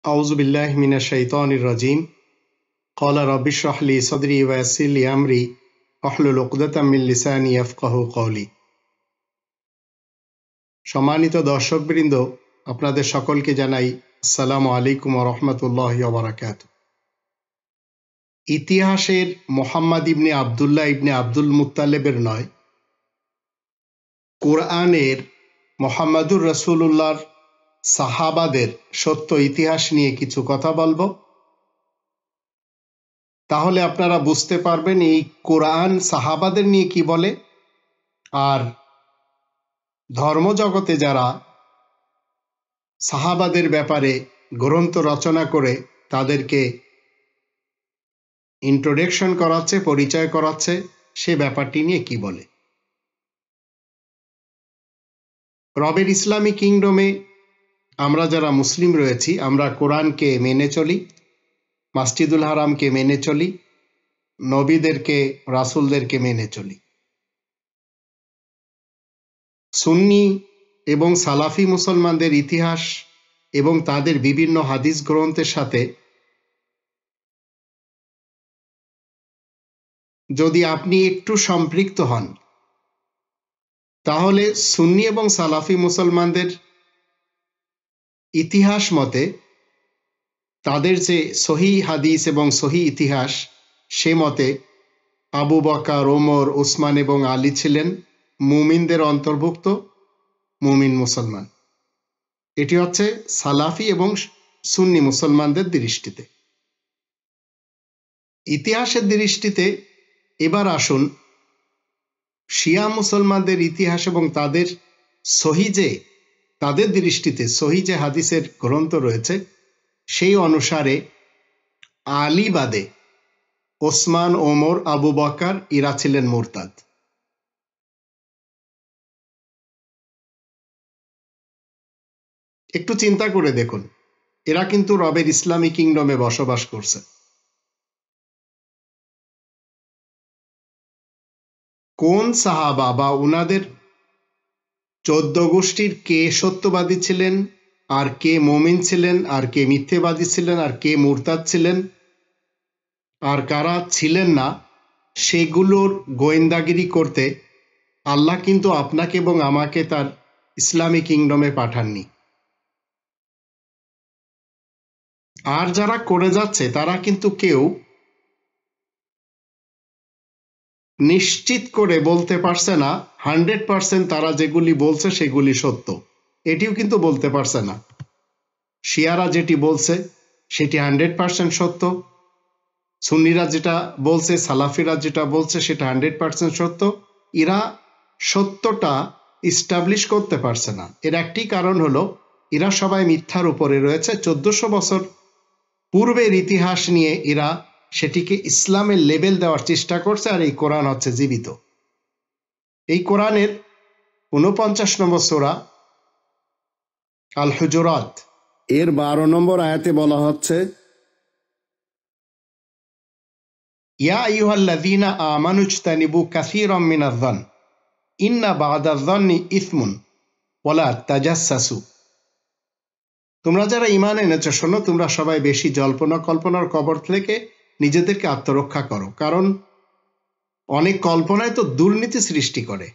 আউযু বিল্লাহি মিনাশ শাইতানির রাজিম। ক্বালা রাব্বি ইশরাহ লি সাদরি ওয়া ইয়াসসির লি আমরি ওয়াহলুল উকদাতাম মিন লিসানি ইয়াফকাহু কওলি। সম্মানিত দর্শকবৃন্দ, আপনাদের সকলকে জানাই আসসালামু আলাইকুম ওয়া রাহমাতুল্লাহি ওয়া বারাকাতুহু। ইতিহাসের মুহাম্মদ ইবনে আব্দুল্লাহ ইবনে আব্দুল মুত্তালিবের নয়, কোরআনের মুহাম্মদুর রাসূলুল্লাহর সাহাবাদের সত্য ইতিহাস নিয়ে কিছু কথা বলবো। তাহলে আপনারা বুঝতে পারবেন এই কোরআন সাহাবাদের নিয়ে কি বলে, আর ধর্মজগতে যারা সাহাবাদের ব্যাপারে গ্রন্থ রচনা করে তাদেরকে ইন্ট্রোডাকশন করাচ্ছে, পরিচয় করাচ্ছে, সে ব্যাপারটি নিয়ে কি বলে। রবের ইসলামী কিংডমে আমরা যারা মুসলিম রয়েছি, আমরা কোরআনকে মেনে চলি, মসজিদুল হারামকে মেনে চলি, নবীদেরকে, রাসূলদেরকে মেনে চলি। সুন্নি এবং সালাফি মুসলমানদের ইতিহাস এবং তাদের বিভিন্ন হাদিস গ্রন্থের সাথে যদি আপনি একটু সম্পৃক্ত হন, তাহলে সুন্নি এবং সালাফি মুসলমানদের ইতিহাস মতে তাদের যে সহি হাদিস এবং সহি ইতিহাস, সে মতে আবু বকর, ওমর, উসমান এবং আলী ছিলেন মুমিনদের অন্তর্ভুক্ত মুমিন মুসলমান। এটি হচ্ছে সালাফি এবং সুন্নি মুসলমানদের দৃষ্টিতে। ইতিহাসের দৃষ্টিতে এবার আসুন শিয়া মুসলমানদের ইতিহাস এবং তাদের তাদের দৃষ্টিতে সহি যে হাদিসের গ্রন্থ রয়েছে, সেই অনুসারে আলী বাদে ওসমান, ওমর, আবু বকর এরা ছিলেন মুরতাদ। একটু চিন্তা করে দেখুন, এরা কিন্তু রবের ইসলামী কিংডমে বসবাস করছে। কোন সাহাবা বা উনাদের 14 গোষ্ঠীর কে সত্যবাদী ছিলেন, আর কে মুমিন ছিলেন, আর কে মিথ্যেবাদী ছিলেন, আর কে মুরতাদ ছিলেন, আর কারা ছিলেন না, সেগুলোর গোয়েন্দাগিরি করতে আল্লাহ কিন্তু আপনাকে এবং আমাকে তার ইসলামী কিংডমে পাঠাননি। আর যারা করে যাচ্ছে তারা কিন্তু কেউ নিশ্চিত করে বলতে পারছে না 100% তারা যেগুলি বলছে সেগুলি সত্য, এটিও কিন্তু বলতে পারছে না। শিয়ারা যেটি বলছে সেটি 100% সত্য, সুন্নিরা যেটা বলছে, সালাফিরা যেটা বলছে সেটা 100% সত্য। এরা সত্যটা ইস্টাবলিশ করতে পারছে না। এর একটি কারণ হলো এরা সবাই মিথ্যার উপরে রয়েছে। 1400 বছর পূর্বের ইতিহাস নিয়ে এরা সেটিকে ইসলামের লেবেল দেওয়ার চেষ্টা করছে, আর এই কোরআন হচ্ছে জীবিত। এই কোরআনের 49 নম্বর সূরা আল হুজুরাত এর 12 নম্বর আয়াতে বলা হচ্ছে, ইয়া আইয়ুহাল্লাযীনা আমানু ইজতানিবু কাসীরাম মিনায-যন্ন ইন্না বা'দায-যন্নি ইসমুন ওয়ালা তাজাসসাসু। তোমরা যারা ঈমান এনেছো, শোনো, তোমরা সবাই বেশি জল্পনা কল্পনার কবর থেকে নিজেদেরকে আত্মরক্ষা করো, কারণ অনেক কল্পনায় তো দুর্নীতি সৃষ্টি করে।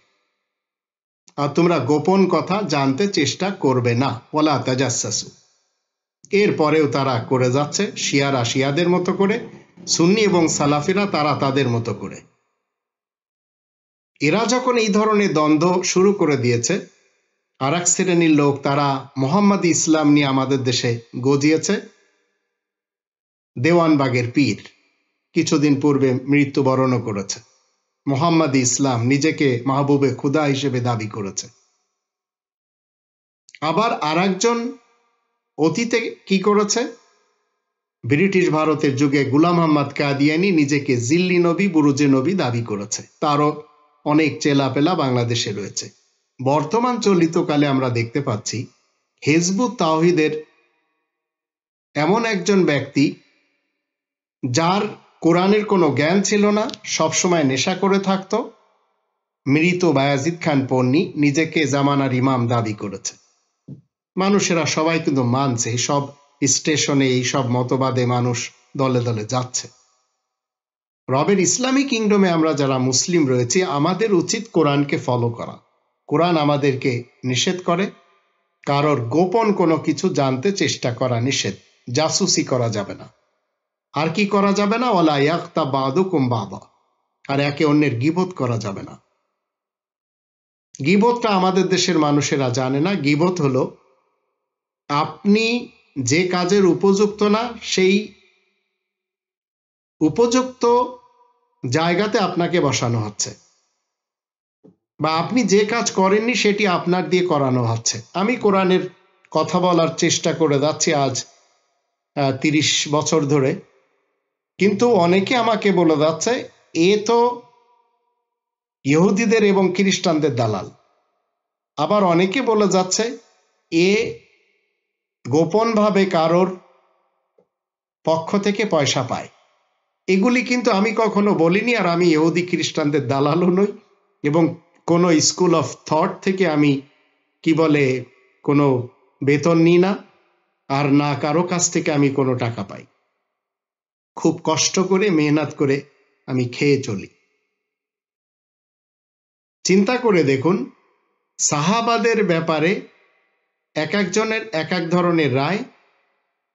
আর তোমরা গোপন কথা জানতে চেষ্টা করবে না, ওয়ালা তাজাসসাসু। এরপরেও তারা করে যাচ্ছে, শিয়ারা শিয়াদের মতো করে, সুন্নি এবং সালাফিরা তারা তাদের মতো করে। এরা যখন এই ধরনের দ্বন্দ্ব শুরু করে দিয়েছে, আর এক শ্রেণীর লোক তারা মোহাম্মদী ইসলাম নিয়ে আমাদের দেশে গজিয়েছে। দেওয়ানবাগের পীর কিছুদিন পূর্বে মৃত্যুবরণও করেছে। মোহাম্মদী ইসলাম নিজেকে মাহবুবে খুদা হিসেবে দাবি করেছে। আবার আর একজন অতীতে কি করেছে, ব্রিটিশ ভারতের যুগে গোলাম মোহাম্মদ কাদিয়ানি নিজেকে জিল্লি নবী, বুরুজে নবী দাবি করেছে। তারও অনেক চেলাপেলা বাংলাদেশে রয়েছে। বর্তমান চলিতকালে আমরা দেখতে পাচ্ছি হিজবুত তাওহীদের এমন একজন ব্যক্তি যার কোরআনের কোনো জ্ঞান ছিল না, সবসময় নেশা করে থাকতো, মৃত বায়াজিদ খান পন্নী নিজেকে জামানার ইমাম দাবি করেছে। মানুষেরা সবাই কিন্তু মানছে, সব স্টেশনে এইসব মতবাদে মানুষ দলে দলে যাচ্ছে। রবের ইসলামী কিংডমে আমরা যারা মুসলিম রয়েছি, আমাদের উচিত কোরআনকে ফলো করা। কোরআন আমাদেরকে নিষেধ করে কারোর গোপন কোনো কিছু জানতে চেষ্টা করা নিষেধ। জাসুসি করা যাবে না। আর কি করা যাবে না? ওয়ালা ইয়াগতাব বা'দুকুম বা'দা। আর একে অন্যের গীবত করা যাবে না। গীবতটা আমাদের দেশের মানুষেরা জানে না। গীবত হলো আপনি যে কাজের উপযুক্ত না, সেই উপযুক্ত জায়গাতে আপনাকে বসানো হচ্ছে, বা আপনি যে কাজ করেননি সেটি আপনার দিয়ে করানো হচ্ছে। আমি কোরআনের কথা বলার চেষ্টা করে যাচ্ছি আজ 30 বছর ধরে, কিন্তু অনেকে আমাকে বলে যাচ্ছে এ তো ইহুদিদের এবং খ্রিস্টানদের দালাল। আবার অনেকে বলে যাচ্ছে এ গোপনভাবে কারোর পক্ষ থেকে পয়সা পায়। এগুলি কিন্তু আমি কখনো বলিনি, আর আমি ইহুদি খ্রিস্টানদের দালালও নই, এবং কোনো স্কুল অফ থট থেকে আমি কোনো বেতন নিই না, আর না কারো কাছ থেকে আমি কোনো টাকা পাই। খুব কষ্ট করে মেহনত করে আমি খেয়ে চলি। চিন্তা করে দেখুন, সাহাবাদের ব্যাপারে এক একজনের এক এক ধরনের রায়,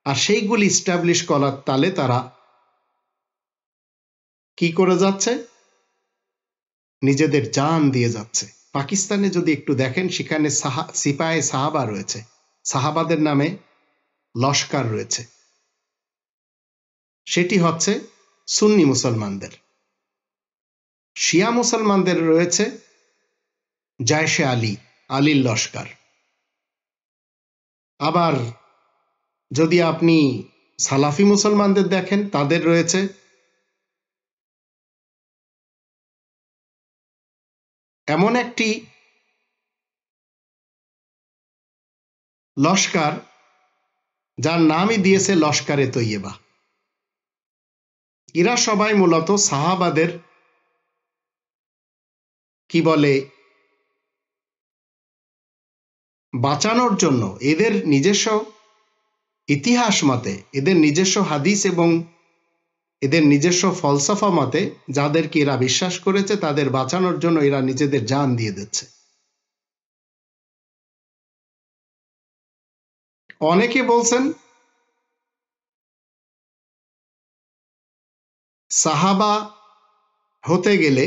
আর সেইগুলি ইস্টাবলিশ করার তালে তারা কি করে যাচ্ছে? নিজেদের জান দিয়ে যাচ্ছে। পাকিস্তানে যদি একটু দেখেন, সেখানে সিপাহে সাহাবা রয়েছে, সাহাবাদের নামে লস্কর রয়েছে। সেটি হচ্ছে সুন্নি মুসলমানদের। শিয়া মুসলমানদের রয়েছে জায়শে আলীর লস্কর। আবার যদি আপনি সালাফি মুসলমানদের দেখেন, তাদের রয়েছে এমন একটি লস্কর যার নামই দিয়েছে লস্করে তৈয়বা। এরা সবাই মূলত সাহাবাদের বাঁচানোর জন্য, এদের নিজস্ব ইতিহাস মতে, এদের নিজস্ব হাদিস এবং এদের নিজস্ব ফলসফা মতে যাদেরকে এরা বিশ্বাস করেছে, তাদের বাঁচানোর জন্য এরা নিজেদের জান দিয়ে দিচ্ছে। অনেকে বলছেন সাহাবা হতে গেলে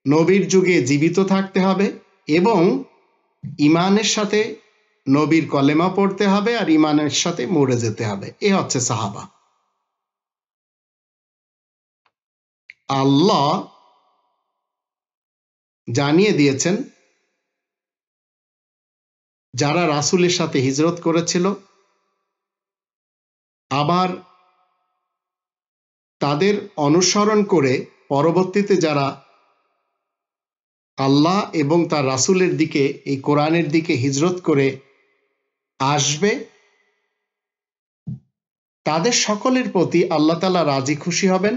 নবীর যুগে জীবিত থাকতে হবে এবং ইমানের সাথে নবীর কলেমা পড়তে হবে, আর ইমানের সাথে মরে যেতে হবে। এ হচ্ছে সাহাবা। আল্লাহ জানিয়ে দিয়েছেন যারা রাসূলের সাথে হিজরত করেছিল, আবার তাদের অনুসরণ করে পরবর্তীতে যারা আল্লাহ এবং তার রাসূলের দিকে, এই কোরআনের দিকে হিজরত করে আসবে, তাদের সকলের প্রতি আল্লাহ তাআলা রাজি খুশি হবেন।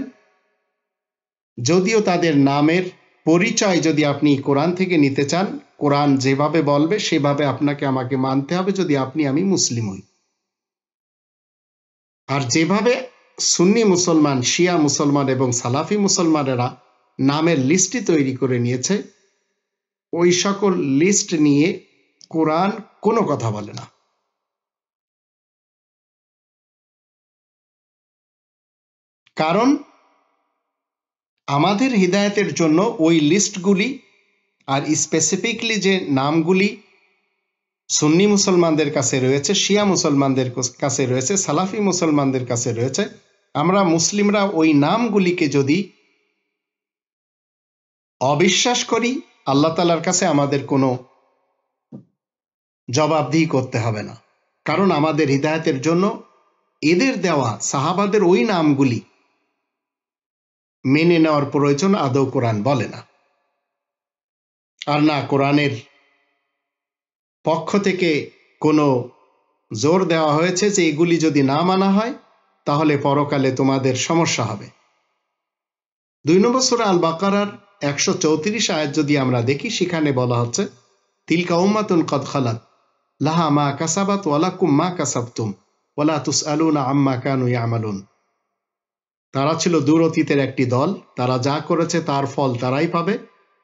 যদিও তাদের নামের পরিচয় যদি আপনি কোরআন থেকে নিতে চান, কোরআন যেভাবে বলবে সেভাবে আপনাকে আমাকে মানতে হবে, যদি আমি মুসলিম হই। আর যেভাবে সুন্নি মুসলমান, শিয়া মুসলমান এবং সালাফি মুসলমানেরা নামের লিস্টটি তৈরি করে নিয়েছে, ওই সকল লিস্ট নিয়ে কোরআন কোনো কথা বলে না। কারণ আমাদের হিদায়াতের জন্য ওই লিস্টগুলি, আর স্পেসিফিকলি যে নামগুলি সুন্নি মুসলমানদের কাছে রয়েছে, শিয়া মুসলমানদের কাছে রয়েছে, সালাফি মুসলমানদের কাছে রয়েছে, আমরা মুসলিমরা ওই নামগুলিকে যদি অবিশ্বাস করি, আল্লাহ তাআলার কাছে আমাদের কোনো জবাবদিহি করতে হবে না। কারণ আমাদের হিদায়াতের জন্য এদের দেওয়া সাহাবাদের ওই নামগুলি মেনে নেওয়ার প্রয়োজন আদৌ কোরআন বলে না। আর না কোরআনের পক্ষ থেকে কোনো জোর দেওয়া হয়েছে যে এগুলি যদি না মানা হয় তাহলে পরকালে তোমাদের সমস্যা হবে। 2 নম্বর সূরা আল বাকারার 134 আয়াত যদি আমরা দেখি, সেখানে বলা হচ্ছে তিলকা উম্মাতুন কদ খালাত লাহা মা কাসাবাত ওয়া লাকুম মা কাসাবতুম ওয়ালা তুসআলুনা আম্মা কানু ইয়ামালুন। তারা ছিল দূর অতীতের একটি দল, তারা যা করেছে তার ফল তারাই পাবে,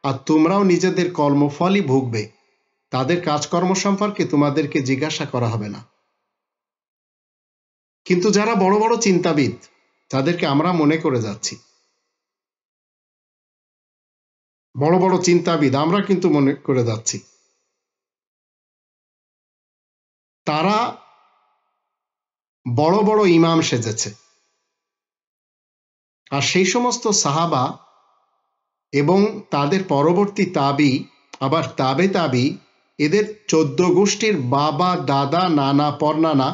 আর তোমরাও নিজেদের কর্মফলই ভুগবে, তাদের কাজকর্ম সম্পর্কে তোমাদেরকে জিজ্ঞাসা করা হবে না। কিন্তু যারা বড় বড় চিন্তাবিদ, যাদেরকে আমরা মনে করে যাচ্ছি বড় বড় চিন্তাবিদ, আমরা কিন্তু মনে করে যাচ্ছি, তারা বড় বড় ইমাম সেজেছে। আর সেই সমস্ত সাহাবা এবং তাদের পরবর্তী তাবি, আবার তাবে তাবি, এদের 14 গোষ্ঠীর বাবা, দাদা, নানা, পরনানা,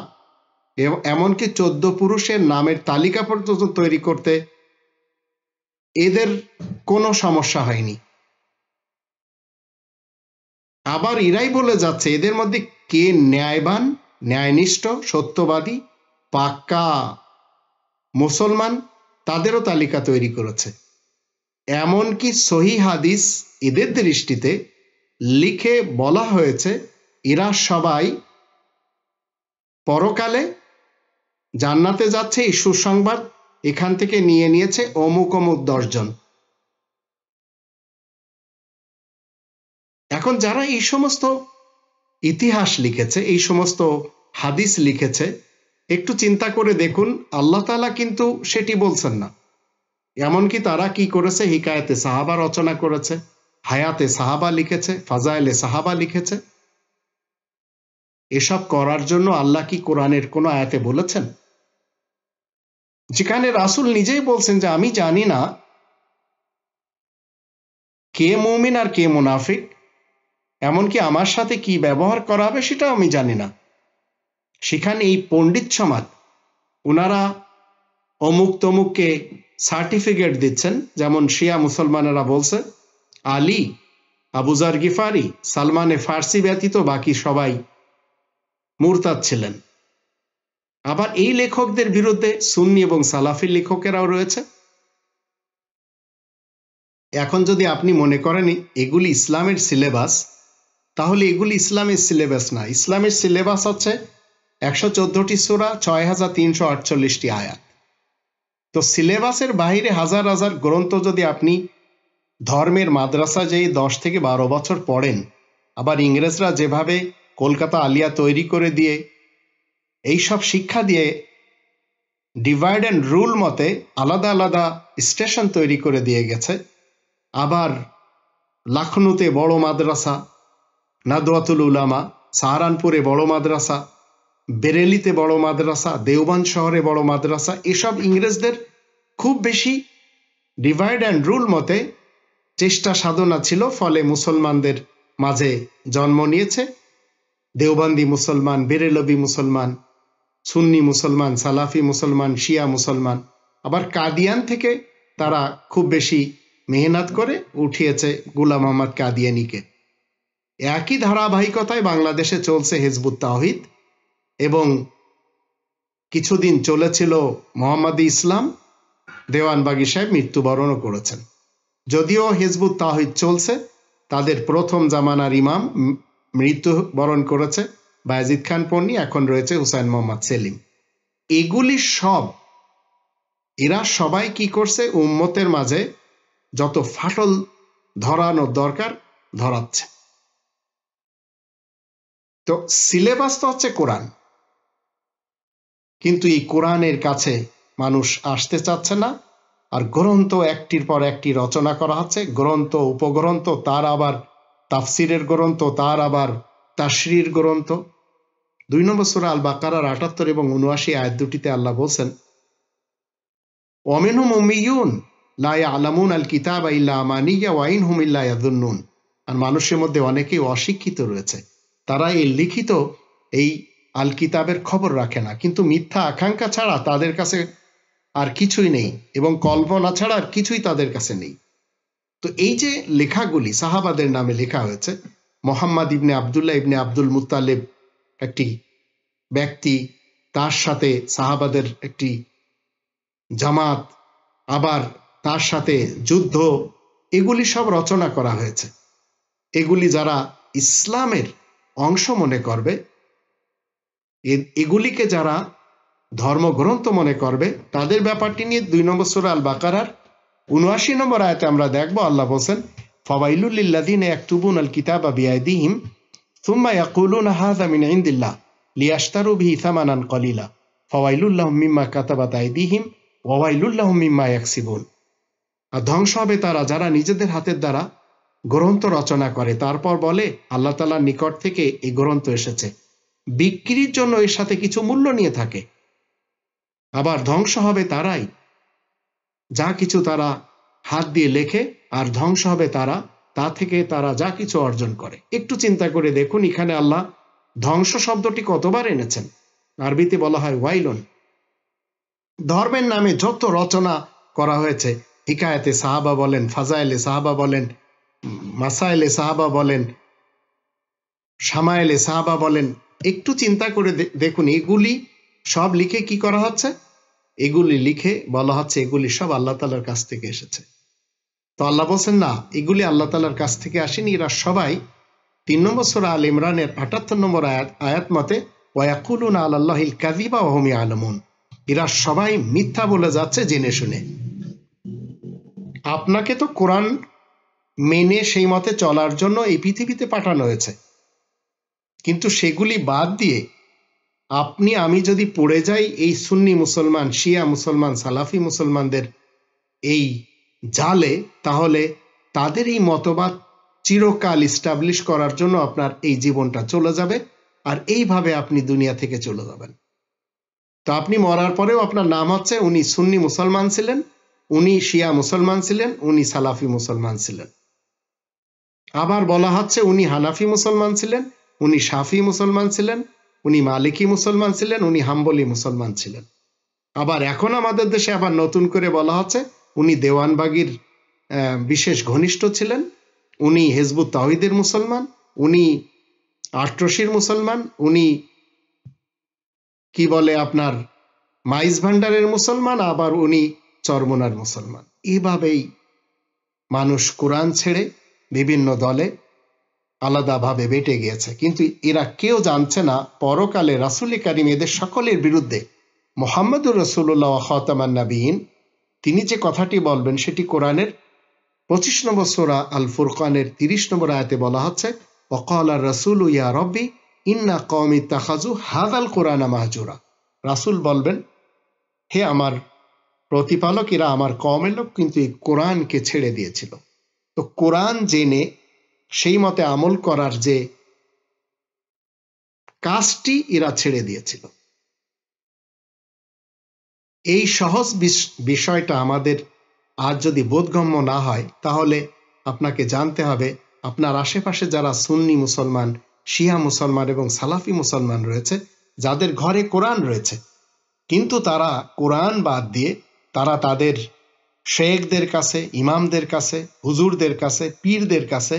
এমনকি 14 পুরুষের নামের তালিকা পর্যন্ত তৈরি করতে এদের কোনো সমস্যা হয়নি। আবার এরাই বলে যাচ্ছে এদের মধ্যে কে ন্যায়বান, ন্যায়নিষ্ঠ, সত্যবাদী, পাক্কা মুসলমান, তাদেরও তালিকা তৈরি করেছে। এমনকি সহিহ হাদিস এদের দৃষ্টিতে লিখে বলা হয়েছে এরা সবাই পরকালে জান্নাতে যাচ্ছে, এই সুসংবাদ এখান থেকে নিয়ে নিয়েছে অমুক অমুক 10 জন। এখন যারা এই সমস্ত ইতিহাস লিখেছে, এই সমস্ত হাদিস লিখেছে, একটু চিন্তা করে দেখুন, আল্লাহ তাআলা কিন্তু সেটি বলছেন না। এমনকি তারা কি করেছে, হিকায়াতে সাহাবা রচনা করেছে, হায়াতে সাহাবা লিখেছে, ফাজাইলে সাহাবা লিখেছে। এসব করার জন্য আল্লাহ কি কোরআনের কোনো আয়াতে বলেছেন? যেখানে রাসূল নিজেই বলছেন যে আমি জানি না কে মুমিন আর কে মুনাফিক, এমনকি আমার সাথে কি ব্যবহার করা হবে সেটাও আমি জানি না। সেখানে এই পণ্ডিত সমাজ ওনারা অমুক তমুককে সার্টিফিকেট দিচ্ছেন, যেমন শিয়া মুসলমানেরা বলছে আলী, আবু যার গিফারি, সালমানে ফার্সি ব্যতীত বাকি সবাই মুরতাদ ছিলেন। আবার এই লেখকদের বিরুদ্ধে সুন্নি এবং সালাফি লেখকেরাও রয়েছে। এখন যদি আপনি মনে করেন এগুলি ইসলামের সিলেবাস, তাহলে এগুলি ইসলামের সিলেবাস না। ইসলামের সিলেবাস হচ্ছে 114টি সূরা, 6348টি আয়াত। তো সিলেবাসের বাইরে হাজার হাজার গ্রন্থ যদি আপনি ধর্মের মাদ্রাসা যেই 10 থেকে 12 বছর পড়েন, আবার ইংরেজরা যেভাবে কলকাতা আলিয়া তৈরি করে দিয়ে এইসব শিক্ষা দিয়ে ডিভাইড অ্যান্ড রুল মতে আলাদা আলাদা স্টেশন তৈরি করে দিয়ে গেছে, আবার লখনউতে বড় মাদ্রাসা, নাদওয়াতুল উলামা, সাহারানপুরে বড় মাদ্রাসা, বেরেলিতে বড় মাদ্রাসা, দেওবন্দ শহরে বড় মাদ্রাসা, এসব ইংরেজদের খুব বেশি ডিভাইড অ্যান্ড রুল মতে চেষ্টা সাধনা ছিল, ফলে মুসলমানদের মাঝে জন্ম নিয়েছে দেওবন্দি মুসলমান, বেরেলভি মুসলমান, সুন্নি মুসলমান, সালাফি মুসলমান, শিয়া মুসলমান। আবার কাদিয়ান থেকে তারা খুব বেশি মেহনত করে উঠিয়েছে গোলাম মোহাম্মদ কাদিয়ানিকে। একই ধারাবাহিকতায় বাংলাদেশে চলছে হিজবুত তাওহীদ, এবং কিছুদিন চলেছিল মোহাম্মদী ইসলাম, দেওয়ানবাগী সাহেব মৃত্যুবরণও করেছেন। যদিও হিজবুত তাওহীদ চলছে, তাদের প্রথম জামানার ইমাম মৃত্যুবরণ করেছে বায়েজিদ খান পন্নী, এখন রয়েছে হুসাইন মোহাম্মদ সেলিম। এগুলি সব এরা সবাই কি করছে, উম্মতের মাঝে যত ফাটল ধরানোর দরকার ধরাচ্ছে। তো সিলেবাস তো হচ্ছে কোরআন, কিন্তু এই কোরআনের কাছে মানুষ আসতে চাচ্ছে না। আর গ্রন্থ একটির পর একটি রচনা করা হচ্ছে, গ্রন্থ, উপগ্রন্থ, তার আবার তাফসিরের গ্রন্থ, তার আবার তাশরির গ্রন্থ। 2 নম্বর সূরা আল বাকারার 78 এবং 79 আয়াত দুটিতে আল্লাহ বলছেন, ওয়ামিনহুম উম্মিয়ুন লা ইয়ালামুন আল কিতাবা ইল্লা আমানিয়া ওয়া ইনহুম ইল্লা ইয়াযুন্নুন। আর মানুষের মধ্যে অনেকেই অশিক্ষিত রয়েছে, তারা এই লিখিত এই আল কিতাবের খবর রাখে না, কিন্তু মিথ্যা আকাঙ্ক্ষা ছাড়া তাদের কাছে আর কিছুই নেই, এবং কল্পনা ছাড়া আর কিছুই তাদের কাছে নেই। তো এই যে লেখাগুলি সাহাবাদের নামে লেখা হয়েছে, মোহাম্মদ ইবনে আবদুল্লাহ ইবনে আব্দুল মুত্তালিব একটি ব্যক্তি, তার সাথে সাহাবাদের একটি জামাত, আবার তার সাথে যুদ্ধ, এগুলি সব রচনা করা হয়েছে। এগুলি যারা ইসলামের অংশ মনে করবে, এগুলিকে যারা ধর্মগ্রন্থ মনে করবে, তাদের ব্যাপারটি নিয়ে 2 নম্বর সূরা আল বাকারার 79 নম্বর আয়াতে আমরা দেখব আল্লাহ বলেন, ফাওয়াইলুল লিল্লাযিনা ইয়াকতুবুনাল কিতাবা বিআইদিহিম সুম্মা ইয়াকুলুনা হাযা মিন ইনদিল্লাহ লিয়াশতারু বিহি সামানান কলিলা ফাওয়াইলুল লাহুম মিম্মা কাতাবাত আইদিহিম ওয়া ওয়াইলুল লাহুম মিম্মা ইয়াকসিবুন। আর ধ্বংস হবে তারা যারা নিজেদের হাতের দ্বারা গ্রন্থ রচনা করে, তারপর বলে আল্লাহ তাআলার নিকট থেকে এই গ্রন্থ এসেছে, বিক্রির জন্য এর সাথে কিছু মূল্য নিয়ে থাকে। আবার ধ্বংস হবে তারাই যা কিছু তারা হাত দিয়ে লেখে, আর ধ্বংস হবে তারা তা থেকে তারা যা কিছু অর্জন করে। একটু চিন্তা করে দেখুন, এখানে আল্লাহ ধ্বংস শব্দটি কতবার এনেছেন। আরবিতে বলা হয় ওয়াইলন। ধর্মের নামে যত রচনা করা হয়েছে, হিকায়াতে সাহাবা বলেন, ফাজাইলে সাহাবা বলেন, মাসাইলে সাহাবা বলেন, শামাইলে সাহাবা বলেন, একটু চিন্তা করে দেখুন, এগুলি সব লিখে কি করা হচ্ছে? এগুলি লিখে বলা হচ্ছে এগুলি সব আল্লাহ তাআলার কাছ থেকে এসেছে। তো আল্লাহ বলছেন না, এগুলি আল্লাহ তাআলার কাছ থেকে আসেনি, এরা সবাই 3 নম্বর সূরা আল ইমরানের 78 নম্বর আয়াত মতে ওয়ায়াকুলুনা আলাল্লাহিল কাযিবা ওয়া হুম ইয়ালামুন, এরা সবাই মিথ্যা বলে যাচ্ছে জেনে শুনে। আপনাকে তো কোরআন মেনে সেই মতে চলার জন্য এই পৃথিবীতে পাঠানো হয়েছে, কিন্তু সেগুলি বাদ দিয়ে আপনি আমি যদি পড়ে যাই এই সুন্নি মুসলমান, শিয়া মুসলমান, সালাফি মুসলমানদের এই জালে, তাহলে তাদের এই মতবাদ চিরকাল ইস্টাবলিশ করার জন্য আপনার এই জীবনটা চলে যাবে, আর এইভাবে আপনি দুনিয়া থেকে চলে যাবেন। তো আপনি মরার পরেও আপনার নাম হচ্ছে উনি সুন্নি মুসলমান ছিলেন, উনি শিয়া মুসলমান ছিলেন, উনি সালাফি মুসলমান ছিলেন। আবার বলা হচ্ছে উনি হানাফি মুসলমান ছিলেন, উনি শাফি মুসলমান ছিলেন, উনি মালিকি মুসলমান ছিলেন, উনি হাম্বলি মুসলমান ছিলেন। আবার এখন আমাদের দেশে আবার নতুন করে বলা হচ্ছে উনি দেওয়ানবাগির বিশেষ ঘনিষ্ঠ ছিলেন, উনি হিজবুত তাওহীদের মুসলমান, উনি আটরশির মুসলমান, উনি কি বলে আপনার মাইজ ভান্ডারের মুসলমান, আবার উনি চরমোনার মুসলমান। এভাবেই মানুষ কোরআন ছেড়ে বিভিন্ন দলে আলাদাভাবে বেটে গিয়েছে। কিন্তু এরা কেউ জানছে না পরকালে রাসূল কারীম এদের সকলের বিরুদ্ধে মুহাম্মদুর রাসূলুল্লাহ খাতামান নবিয়্যিন তিনি যে কথাটি বলবেন সেটি কোরআনের 25 নম্বর সূরা আল ফুরকানের 30 নম্বর আয়াতে বলা হচ্ছে, ওয়াকালা রাসূলু ইয়া রাব্বি ইন্না কওমি ইত্তাখাযু হাযাল কুরআনা মাহজুরা। রাসূল বলবেন, হে আমার প্রতিপালক, এরা আমার কওমের লোক কিন্তু এই কোরআনকে ছেড়ে দিয়েছিল। তো কোরআন জেনে সেই মতে আমল করার যে কাজটি এরা ছেড়ে দিয়েছিল। এই সহজ বিষয়টা আমাদের আজ যদি বোধগম্য না হয়, তাহলে আপনাকে জানতে হবে আপনার আশেপাশে যারা সুন্নি মুসলমান, শিয়া মুসলমান এবং সালাফি মুসলমান রয়েছে, যাদের ঘরে কোরআন রয়েছে, কিন্তু তারা কোরআন বাদ দিয়ে তারা তাদের শেখদের কাছে, ইমামদের কাছে, হুজুরদের কাছে, পীরদের কাছে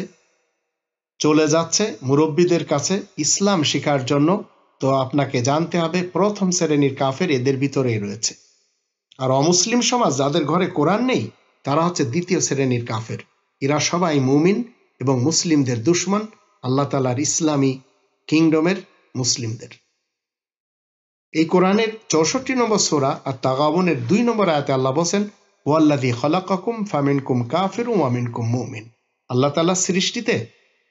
চলে যাচ্ছে, মুরব্বীদের কাছে ইসলাম শেখার জন্য। তো আপনাকে জানতে হবে প্রথম শ্রেণীর কাফের এদের ভিতরেই রয়েছে। আর অমুসলিম সমাজ যাদের ঘরে কোরআন নেই, তারা হচ্ছে দ্বিতীয় শ্রেণীর কাফের। এরা সবাই মুমিন এবং মুসলিমদের দুশমন, আল্লাহ তাআলার ইসলামী কিংডমের মুসলিমদের। এই কোরআনের 64 নম্বর সূরা আর তাগাবুনের 2 নম্বর আয়াতে আল্লাহ বলেন, ওয়াল্লাযী খালাকাকুম ফামিনকুম কাফিরুন ওয়া মিনকুম মুমিন। আল্লাহ তাআলার সৃষ্টিতে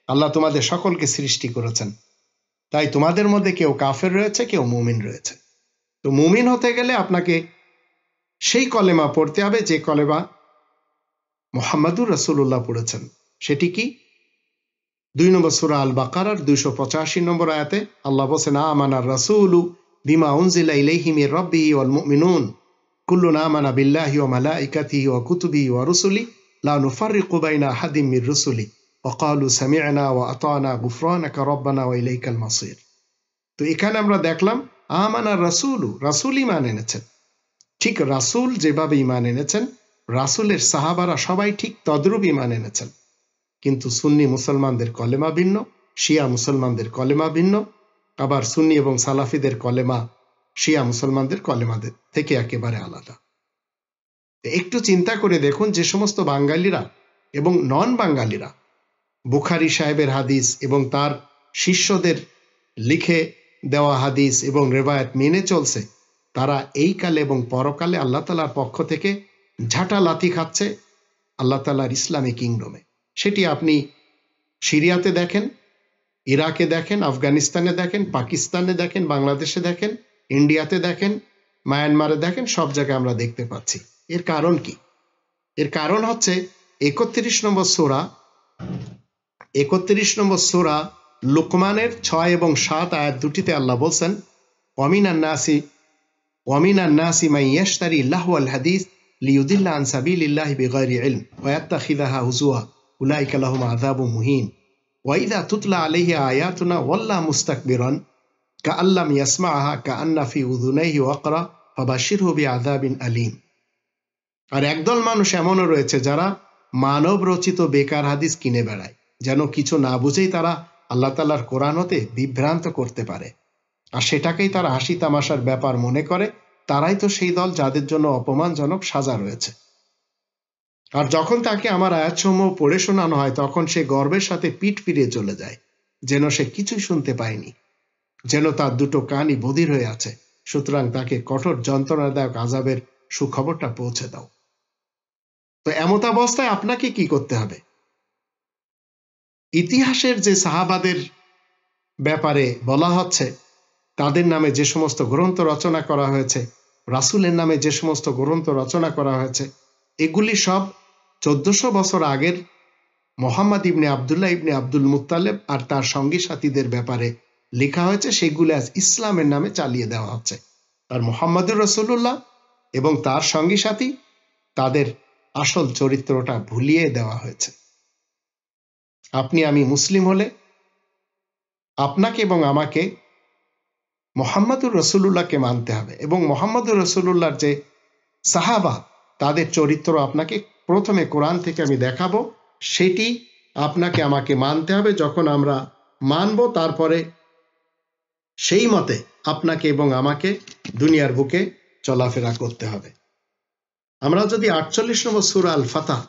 আল্লাহ তোমাদের সকলকে সৃষ্টি করেছেন, তাই তোমাদের মধ্যে কেউ কাফের রয়েছে, কেউ মুমিন রয়েছে। তো মুমিন হতে গেলে আপনাকে সেই কলেমা পড়তে হবে যে কলেমা মুহাম্মদুর রাসূলুল্লাহ পড়েছেন। সেটি কি? 2 নম্বর সূরা আল বাকারার 285 নম্বর আয়াতে আল্লাহ বলেন, আমানার রাসূলু বিমা উনজিলা ইলাইহি মির রাব্বিহি ওয়াল মুমিনুন কুল্লুন আমানা বিল্লাহি ওয়া মালাইকাতিহি ওয়া কুতুবিহি ওয়া রুসুলি লা নুফাররিকু বাইনা আহাদিম মির রুসুলি ওয়া ক্বালু সামি'না ওয়া আতা'না গুফরানাকা রাব্বানা ওয়া ইলাইকাল মাসির। তো এখানে আমরা দেখলাম আমানার রাসূলু, রাসূল ঈমান এনেছেন। ঠিক রাসূল যেভাবে ঈমান এনেছেন, রাসূলের সাহাবারা সবাই ঠিক তদ্রূপ ঈমান এনেছেন। কিন্তু সুন্নি মুসলমানদের কলেমা ভিন্ন, শিয়া মুসলমানদের কলেমা ভিন্ন, আবার সুন্নি এবং সালাফিদের কলেমা শিয়া মুসলমানদের কলেমাদের থেকে একেবারে আলাদা। একটু চিন্তা করে দেখুন, যে সমস্ত বাঙালিরা এবং নন বাঙালিরা বুখারী সাহেবের হাদিস এবং তার শিষ্যদের লিখে দেওয়া হাদিস এবং রেবায়াত মেনে চলছে, তারা এই কালে এবং পরকালে আল্লাহ তাআলার পক্ষ থেকে ঝাঁটা লাথি খাচ্ছে আল্লাহ তাআলার ইসলামী কিংডমে। সেটি আপনি সিরিয়াতে দেখেন, ইরাকে দেখেন, আফগানিস্তানে দেখেন, পাকিস্তানে দেখেন, বাংলাদেশে দেখেন, ইন্ডিয়াতে দেখেন, মায়ানমারে দেখেন, সব জায়গায় আমরা দেখতে পাচ্ছি। এর কারণ কি? এর কারণ হচ্ছে 31 নম্বর সূরা লুকমানের 6 এবং 7 আয়াত দুটিতে আল্লাহ বলছেন, ওয়ামিনান নাসি মান ইয়াশতারি লাহওয়াল হাদিস লিয়ুদিল্লা আন সাবিলিল্লাহি বিগাইরি ইলম ওয়া ইয়াত্তাখিযাহা হুজুয়া উলাইকা লাহুম আযাবুম মুহিন ওয়া ইযা তুতলা আলাইহি আয়াতুনা ওয়াল্লা মুস্তাকবিরান কাআল্লাম ইয়াসমাআহা কাআন্না ফি উযুনাইহি ওয়াকরা ফাবাশশিরহু বিআযাবিন আলীম। আর একদল মানুষ এমনও রয়েছে যারা মানব রচিত বেকার হাদিস কিনে বেড়ায়, যেন কিছু না বুঝেই তারা আল্লাহ তাআলার কোরআন হতে বিভ্রান্ত করতে পারে, আর সেটাকেই তারা হাসি তামাশার ব্যাপার মনে করে। তারাই তো সেই দল যাদের জন্য অপমানজনক সাজা রয়েছে। আর যখন তাকে আমার আয়াতসমূহ পড়ে শোনানো হয়, তখন সে গর্বের সাথে পিঠ ফিরিয়ে চলে যায়, যেন সে কিছুই শুনতে পায়নি, যেন তার দুটো কানই বধির হয়ে আছে। সুতরাং তাকে কঠোর যন্ত্রণাদায়ক আযাবের সুখবরটা পৌঁছে দাও। তো এমতাবস্থায় আপনাকে কি করতে হবে? ইতিহাসের যে সাহাবাদের ব্যাপারে বলা হচ্ছে, তাদের নামে যে সমস্ত গ্রন্থ রচনা করা হয়েছে, রাসূলের নামে যে সমস্ত গ্রন্থ রচনা করা হয়েছে, এগুলি সব 1400 বছর আগের মুহাম্মদ ইবনে আব্দুল্লাহ ইবনে আব্দুল মুত্তালিব আর তার সঙ্গী সাথীদের ব্যাপারে লেখা হয়েছে। সেগুলি আজ ইসলামের নামে চালিয়ে দেওয়া হচ্ছে। আর মুহাম্মদুর রাসূলুল্লাহ এবং তার সঙ্গী সাথী, তাদের আসল চরিত্রটা ভুলিয়ে দেওয়া হয়েছে। আপনি আমি মুসলিম হলে আপনাকে এবং আমাকে মুহাম্মদুর রাসূলুল্লাহকে মানতে হবে, এবং মুহাম্মদুর রাসূলুল্লাহর যে সাহাবা, তাদের চরিত্র আপনাকে প্রথমে কোরআন থেকে আমি দেখাবো, সেটি আপনাকে আমাকে মানতে হবে। যখন আমরা মানব, তারপরে সেই মতে আপনাকে এবং আমাকে দুনিয়ার বুকে চলাফেরা করতে হবে। আমরা যদি 48 নম্বর সূরা আল ফাতহ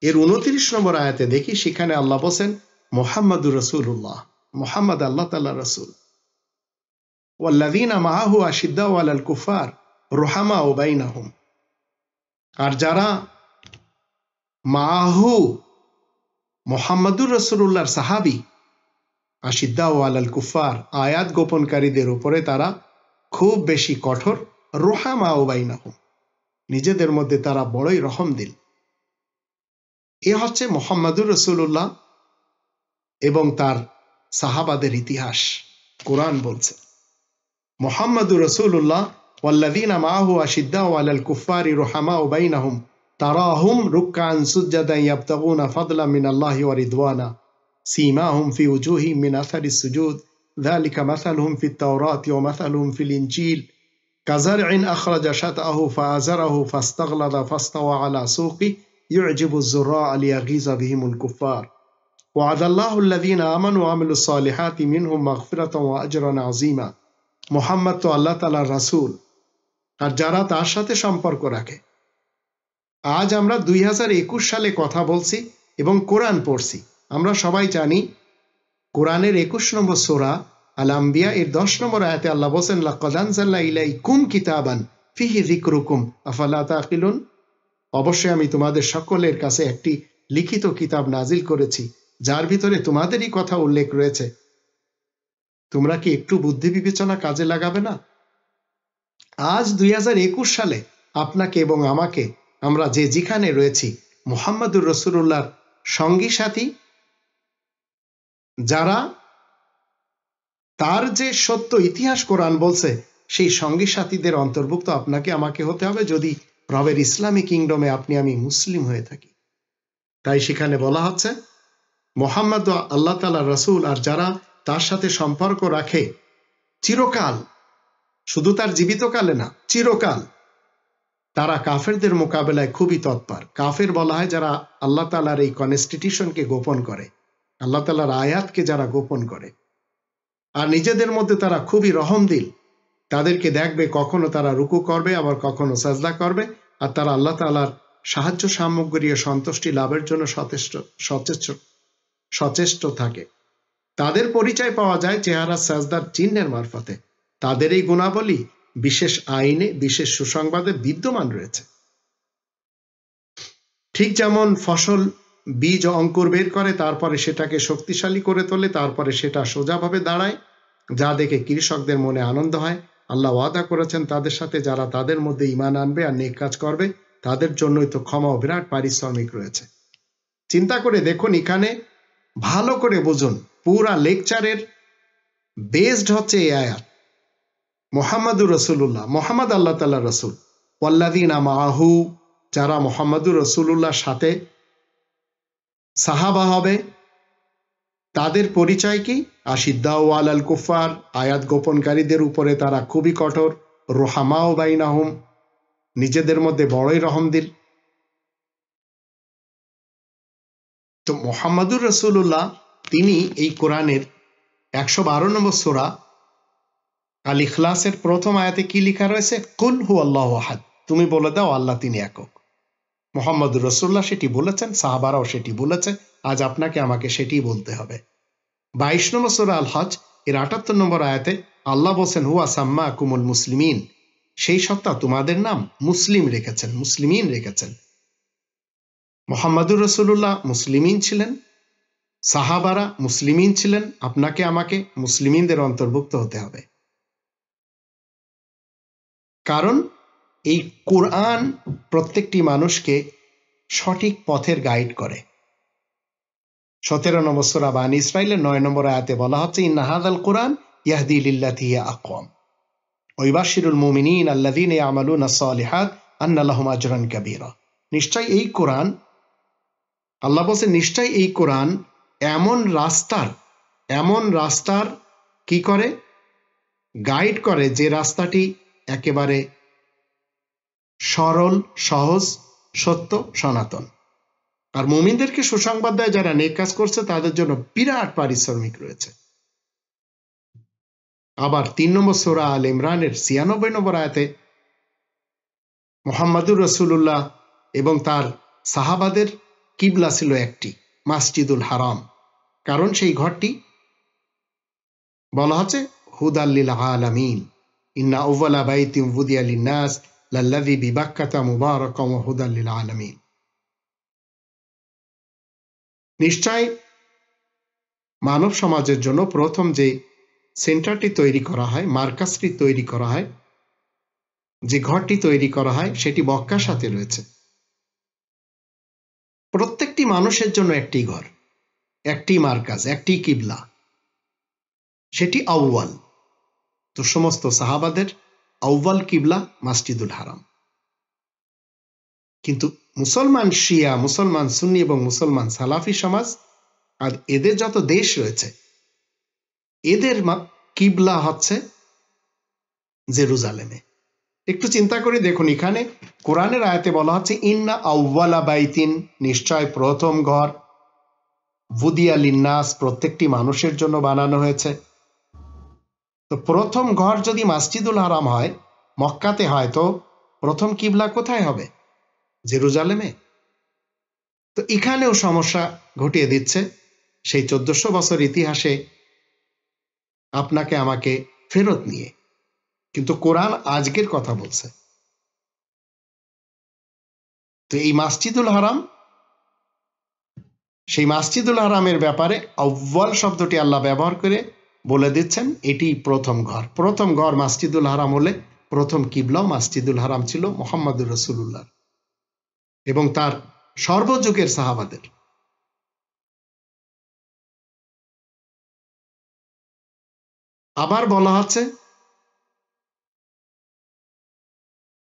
এর 29 নম্বর আয়াতে দেখি, সেখানে আল্লাহ বলেন, মুহাম্মদুর রাসূলুল্লাহ, মুহাম্মদ আল্লাহ তাআলার রাসূল, ওয়াল্লাযীনা মাআহু আশিদ্দাউ আলাল কুফার রুহামাউ বাইনাহুম। আর যারা মাআহু মুহাম্মদুর রাসূলুল্লাহর সাহাবী, আশিদ্দাউ আলাল কুফার আয়াত গোপনকারীদের উপরে তারা খুব বেশি কঠোর, রুহামাউ বাইনাহুম নিজেদের মধ্যে তারা বড়ই রহমদিল। এ হচ্ছে মুহাম্মদুর রাসূলুল্লাহ এবং তার সাহাবাদের ইতিহাস। কোরআন বলছে, মুহাম্মদুর রাসূলুল্লাহ ওয়াল্লাযীনা মাআহু আশিদ্দাউ আলাল কুফারি রুহামাউ বাইনাহুম তারাহুম রুকআন সুজদান ইয়াবতাগুনা ফাদলাম মিনাল্লাহি ওয়া রিদওয়ানা সীমাহুম ফি উজুহিহিম মিন আসারিস সুজুদ যালিকা মাসালুহুম ফিত তাওরাতি ওয়া মাসালুহুম ফিল ইনজিল কাযারইন আখরাজা শাতআহু ফাআযারাহু ফাস্তাগলাযা ফাস্তাওয়া আলা সুকি ইউজিবু যুররা'a লিয়াগীযা বিহিমুল কুফার ওয়া'দাল্লাহু আল্লাযীনা আমানু ওয়া আমিলুস সালিহাতি মিনহুম মাগফিরাতান ওয়া আজরান আযীমা। মুহাম্মদ তো আল্লাহ তাআলার রাসূল, আর যারা তার সাথে সম্পর্ক রাখে। আজ আমরা 2021 সালে কথা বলছি এবং কোরআন পড়ছি। আমরা সবাই জানি, কোরআনের 21 নম্বর সূরা আল আম্বিয়া এর 10 নম্বর আয়াতে আল্লাহ বলেন, লাকাদ আনজালনা ইলাইকুম কিতাবান ফিহি যিকরুকুম আফালা তাকিলুন। অবশ্যই আমি তোমাদের সকলের কাছে একটি লিখিত কিতাব নাজিল করেছি, যার ভিতরে তোমাদেরই কথা উল্লেখ রয়েছে। তোমরা কি একটু বুদ্ধি বিবেচনা কাজে লাগাবে না? আজ 2021 সালে আপনাকে এবং আমাকে, আমরা যে যেখানে রয়েছি, মুহাম্মদুর রাসূলুল্লাহর সঙ্গী সাথী, যারা তার যে সত্য ইতিহাস কোরআন বলছে, সেই সঙ্গী সাথীদের অন্তর্ভুক্ত আপনাকে আমাকে হতে হবে, যদি রবের ইসলামী কিংডমে আপনি আমি মুসলিম হয়ে থাকি। তাই সেখানে বলা হচ্ছে, মুহাম্মদ আল্লাহ তাআলার রাসূল, আর যারা তার সাথে সম্পর্ক রাখে চিরকাল, শুধু তার জীবিতকালে না, চিরকাল, তারা কাফেরদের মোকাবেলায় খুবই তৎপর। কাফের বলা হয় যারা আল্লাহ তাআলার এই কনস্টিটিউশনকে গোপন করে, আল্লাহ তাআলার আয়াতকে যারা গোপন করে, আর নিজেদের মধ্যে তারা খুবই রহমদিল। তাদেরকে দেখবে কখনো তারা রুকু করবে, আবার কখনো সাজদা করবে, আর তারা আল্লাহ তাআলার সাহায্য সামগ্রী ও সন্তুষ্টি লাভের জন্য সচেষ্ট থাকে। তাদের পরিচয় পাওয়া যায় চেহারা সাজদার চিহ্নের মারফতে। তাদের এই গুণাবলী বিশেষ আইনে, বিশেষ সুসংবাদে বিদ্যমান রয়েছে। ঠিক যেমন ফসল বীজ ও অঙ্কুর বের করে, তারপরে সেটাকে শক্তিশালী করে তোলে, তারপরে সেটা সোজাভাবে দাঁড়ায়, যা দেখে কৃষকদের মনে আনন্দ হয়। আল্লাহ ওয়াদা করেছেন তাদের সাথে, যারা তাদের মধ্যে ঈমান আনবে আর নেক কাজ করবে তাদের জন্যই তো ক্ষমা ও বিরাট পারিশ্রমিক রয়েছে। চিন্তা করে দেখুন, এখানে ভালো করে বুঝুন, পুরা লেকচারের বেসড হচ্ছে এই আয়াত। মুহাম্মাদুর রাসূলুল্লাহ, মুহাম্মদ আল্লাহ তাআলা রাসূল, ওয়াল্লাযীনা মাআহু, যারা মুহাম্মাদুর রাসূলুল্লাহর সাথে সাহাবা হবে, তাদের পরিচয় কি? আশিদ্দাউ আলাল কুফার, আয়াত গোপনকারীদের উপরে তারা খুবই কঠোর। রুহামাউ বাইনাহুম, নিজেদের মধ্যে বড়ই রহমদিল। তো মুহাম্মাদুর রাসূলুল্লাহ তিনি এই কোরআনের 112 নম্বর সূরা আল ইখলাসের প্রথম আয়াতে কি লেখা রয়েছে? কুল হুয়াল্লাহু আহাদ, তুমি বলে দাও আল্লাহ তিনি একক। মুহাম্মাদুর রাসূলুল্লাহ সেটি বলেছেন, সাহাবারাও সেটি বলেছে, আজ আপনাকে আমাকে সেটি বলতে হবে। 22 নম্বর সূরা আল হজ এর 78 নম্বর আয়াতে আল্লাহ বলছেন হুয়া সাম্মাকুমুল মুসলিমিন, সেই সত্তা তোমাদের নাম মুসলিম রেখেছেন, মুসলিমিন রেখেছেন। মুহাম্মাদুর রাসূলুল্লাহ মুসলিমিন ছিলেন, সাহাবারা মুসলিমিন ছিলেন, আপনাকে আমাকে মুসলিমিনদের অন্তর্ভুক্ত হতে হবে। কারণ এই কোরআন প্রত্যেকটি মানুষকে সঠিক পথের গাইড করে। 17 নম্বর সূরা বানী ইসরাঈলের 9 নম্বর আয়াতে বলা হচ্ছে ইন্না হাযাল কুরআন ইয়াহদি লিল্লাতি হিয়া আকওয়াম ওয়া ইউবাশশিরুল মুমিনিন আল্লাযীনা ইয়ামালুনাস সালিহাত আন্না লাহুম আজরান কাবীরা। নিশ্চয় এই কোরআন, আল্লাহ বলেন নিশ্চয় এই কোরআন এমন রাস্তার কি করে? গাইড করে, যে রাস্তাটি একেবারে সরল, সহজ, সত্য, সনাতন। আর মুমিনদেরকে সুসংবাদ দেয় যারা নেক কাজ করছে তাদের জন্য বিরাট পারিশ্রমিক রয়েছে। আবার 3 নম্বর সূরা আল ইমরানের 96 নম্বর আয়াতে মুহাম্মাদুর রাসূলুল্লাহ এবং তার সাহাবাদের কিবলা ছিল একটি, মসজিদুল হারাম। কারণ সেই ঘরটি বলা হচ্ছে হুদাল লিল আলামিন, ইন্না আউওয়ালা বাইতিন উযিয়া লিন-নাস লাল্লাযী বিবাক্কাতা মুবারাকান ওয়া হুদাল লিল আলামিন। নিশ্চয় মানব সমাজের জন্য প্রথম যে সেন্টারটি তৈরি করা হয়, মার্কাসটি তৈরি করা হয়, যে ঘরটি তৈরি করা হয় সেটি মক্কার সাথে রয়েছে। প্রত্যেকটি মানুষের জন্য একটি ঘর, একটি মার্কাজ, একটি কিবলা, সেটি আউয়াল। তো সমস্ত সাহাবাদের আউয়াল কিবলা মসজিদুল হারাম। কিন্তু মুসলমান শিয়া, মুসলমান সুন্নি এবং মুসলমান সালাফি সমাজ আর এদের যত দেশ রয়েছে, এদের কিবলা হচ্ছে জেরুজালেমে। একটু চিন্তা করে দেখুন, এখানে কোরআনের আয়াতে বলা হচ্ছে ইন্না আউওয়ালা বাইতিন, নিশ্চয় প্রথম ঘর, উযিয়া লিন-নাস, প্রত্যেকটি মানুষের জন্য বানানো হয়েছে। তো প্রথম ঘর যদি মসজিদুল হারাম হয়, মক্কাতে হয়, তো প্রথম কিবলা কোথায় হবে? জেরুজালেমে। তো এখানেও সমস্যা ঘটিয়ে দিচ্ছে সেই 1400 বছর ইতিহাসে আপনাকে আমাকে ফেরত নিয়ে। কিন্তু কোরআন আজকের কথা বলছে। তো এই মসজিদুল হারাম, সেই মসজিদুল হারামের ব্যাপারে আউয়াল শব্দটি আল্লাহ ব্যবহার করে বলে দিচ্ছেন এটি প্রথম ঘর। প্রথম ঘর মসজিদুল হারাম হলে প্রথম কিবলাও মসজিদুল হারাম ছিল মুহাম্মাদুর রাসূলুল্লাহ এবং তার সর্বযুগের সাহাবাদের। আবার বলা হচ্ছে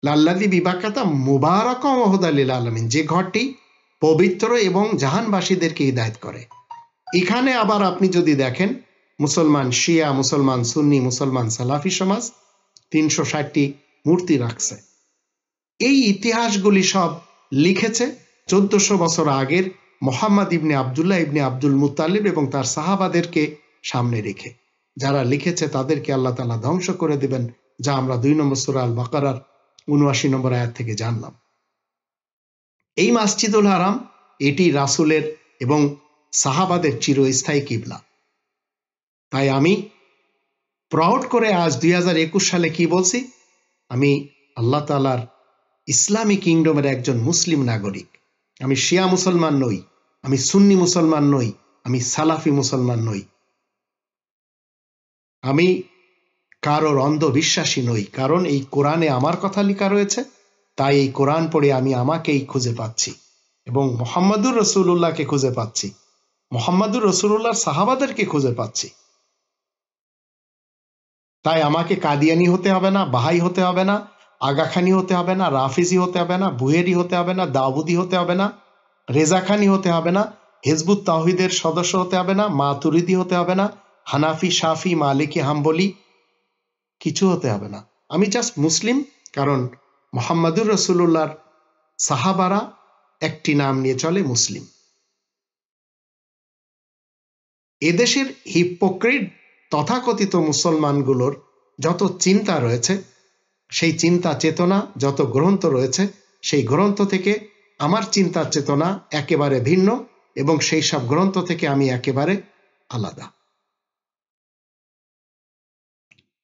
লাল্লাযী বিবাক্কাতা মুবারাকান ওয়া হুদাল লিল আলামিন, যে ঘরটি পবিত্র এবং জাহানবাসীদেরকে হিদায়াত করে। এখানে আবার আপনি যদি দেখেন, মুসলমান শিয়া, মুসলমান সুন্নি, মুসলমান সালাফি সমাজ 360টি মূর্তি রাখছে। এই ইতিহাসগুলি সব লিখেছে 1400 বছর আগের মুহাম্মদ ইবনে আব্দুল্লাহ ইবনে আব্দুল মুত্তালিব এবং তার সাহাবাদেরকে সামনে রেখে। যারা লিখেছে তাদেরকে আল্লাহ তাআলা ধ্বংস করে দিবেন, যা আমরা 2 নম্বর সূরা আল বাকারার 79 নম্বর আয়াত থেকে জানলাম। এই মসজিদুল হারাম, এটি রাসূলের এবং সাহাবাদের চিরস্থায়ী কিবলা। তাই আমি প্রাউড করে আজ 2021 সালে কি বলছি? আমি আল্লাহ তাআলার ইসলামী কিংডমের একজন মুসলিম নাগরিক। আমি শিয়া মুসলমান নই, আমি সুন্নি মুসলমান নই, আমি সালাফি মুসলমান নই, আমি কারোর অন্ধবিশ্বাসী নই। কারণ এই কোরআনে আমার কথা লেখা রয়েছে, তাই এই কোরআন পড়ে আমি আমাকেই খুঁজে পাচ্ছি এবং মুহাম্মাদুর রাসূলুল্লাহকে খুঁজে পাচ্ছি, মুহাম্মাদুর রাসূলুল্লাহর সাহাবাদেরকে খুঁজে পাচ্ছি। তাই আমাকে কাদিয়ানি হতে হবে না, বাহাই হতে হবে না, আগাখানি হতে হবে না, রাফিজি হতে হবে না, বুহেরি হতে হবে না, দাউদি হতে হবে না, রেজাখানি হতে হবে না, হিজবুত তাওহীদের সদস্য হতে হবে না, মাতুরিদি হতে হবে না, হানাফি, শাফি, মালিকি, হাম্বলি কিছু হতে হবে না। আমি জাস্ট মুসলিম, কারণ মুহাম্মাদুর রাসূলুল্লাহর সাহাবারা একটি নাম নিয়ে চলে, মুসলিম। এদেশের হিপোক্রিট তথাকথিত মুসলমানগুলোর যত চিন্তা রয়েছে, সেই চিন্তা চেতনা, যত গ্রন্থ রয়েছে, সেই গ্রন্থ থেকে আমার চিন্তা চেতনা একেবারে ভিন্ন এবং সেই সব গ্রন্থ থেকে আমি একেবারে আলাদা।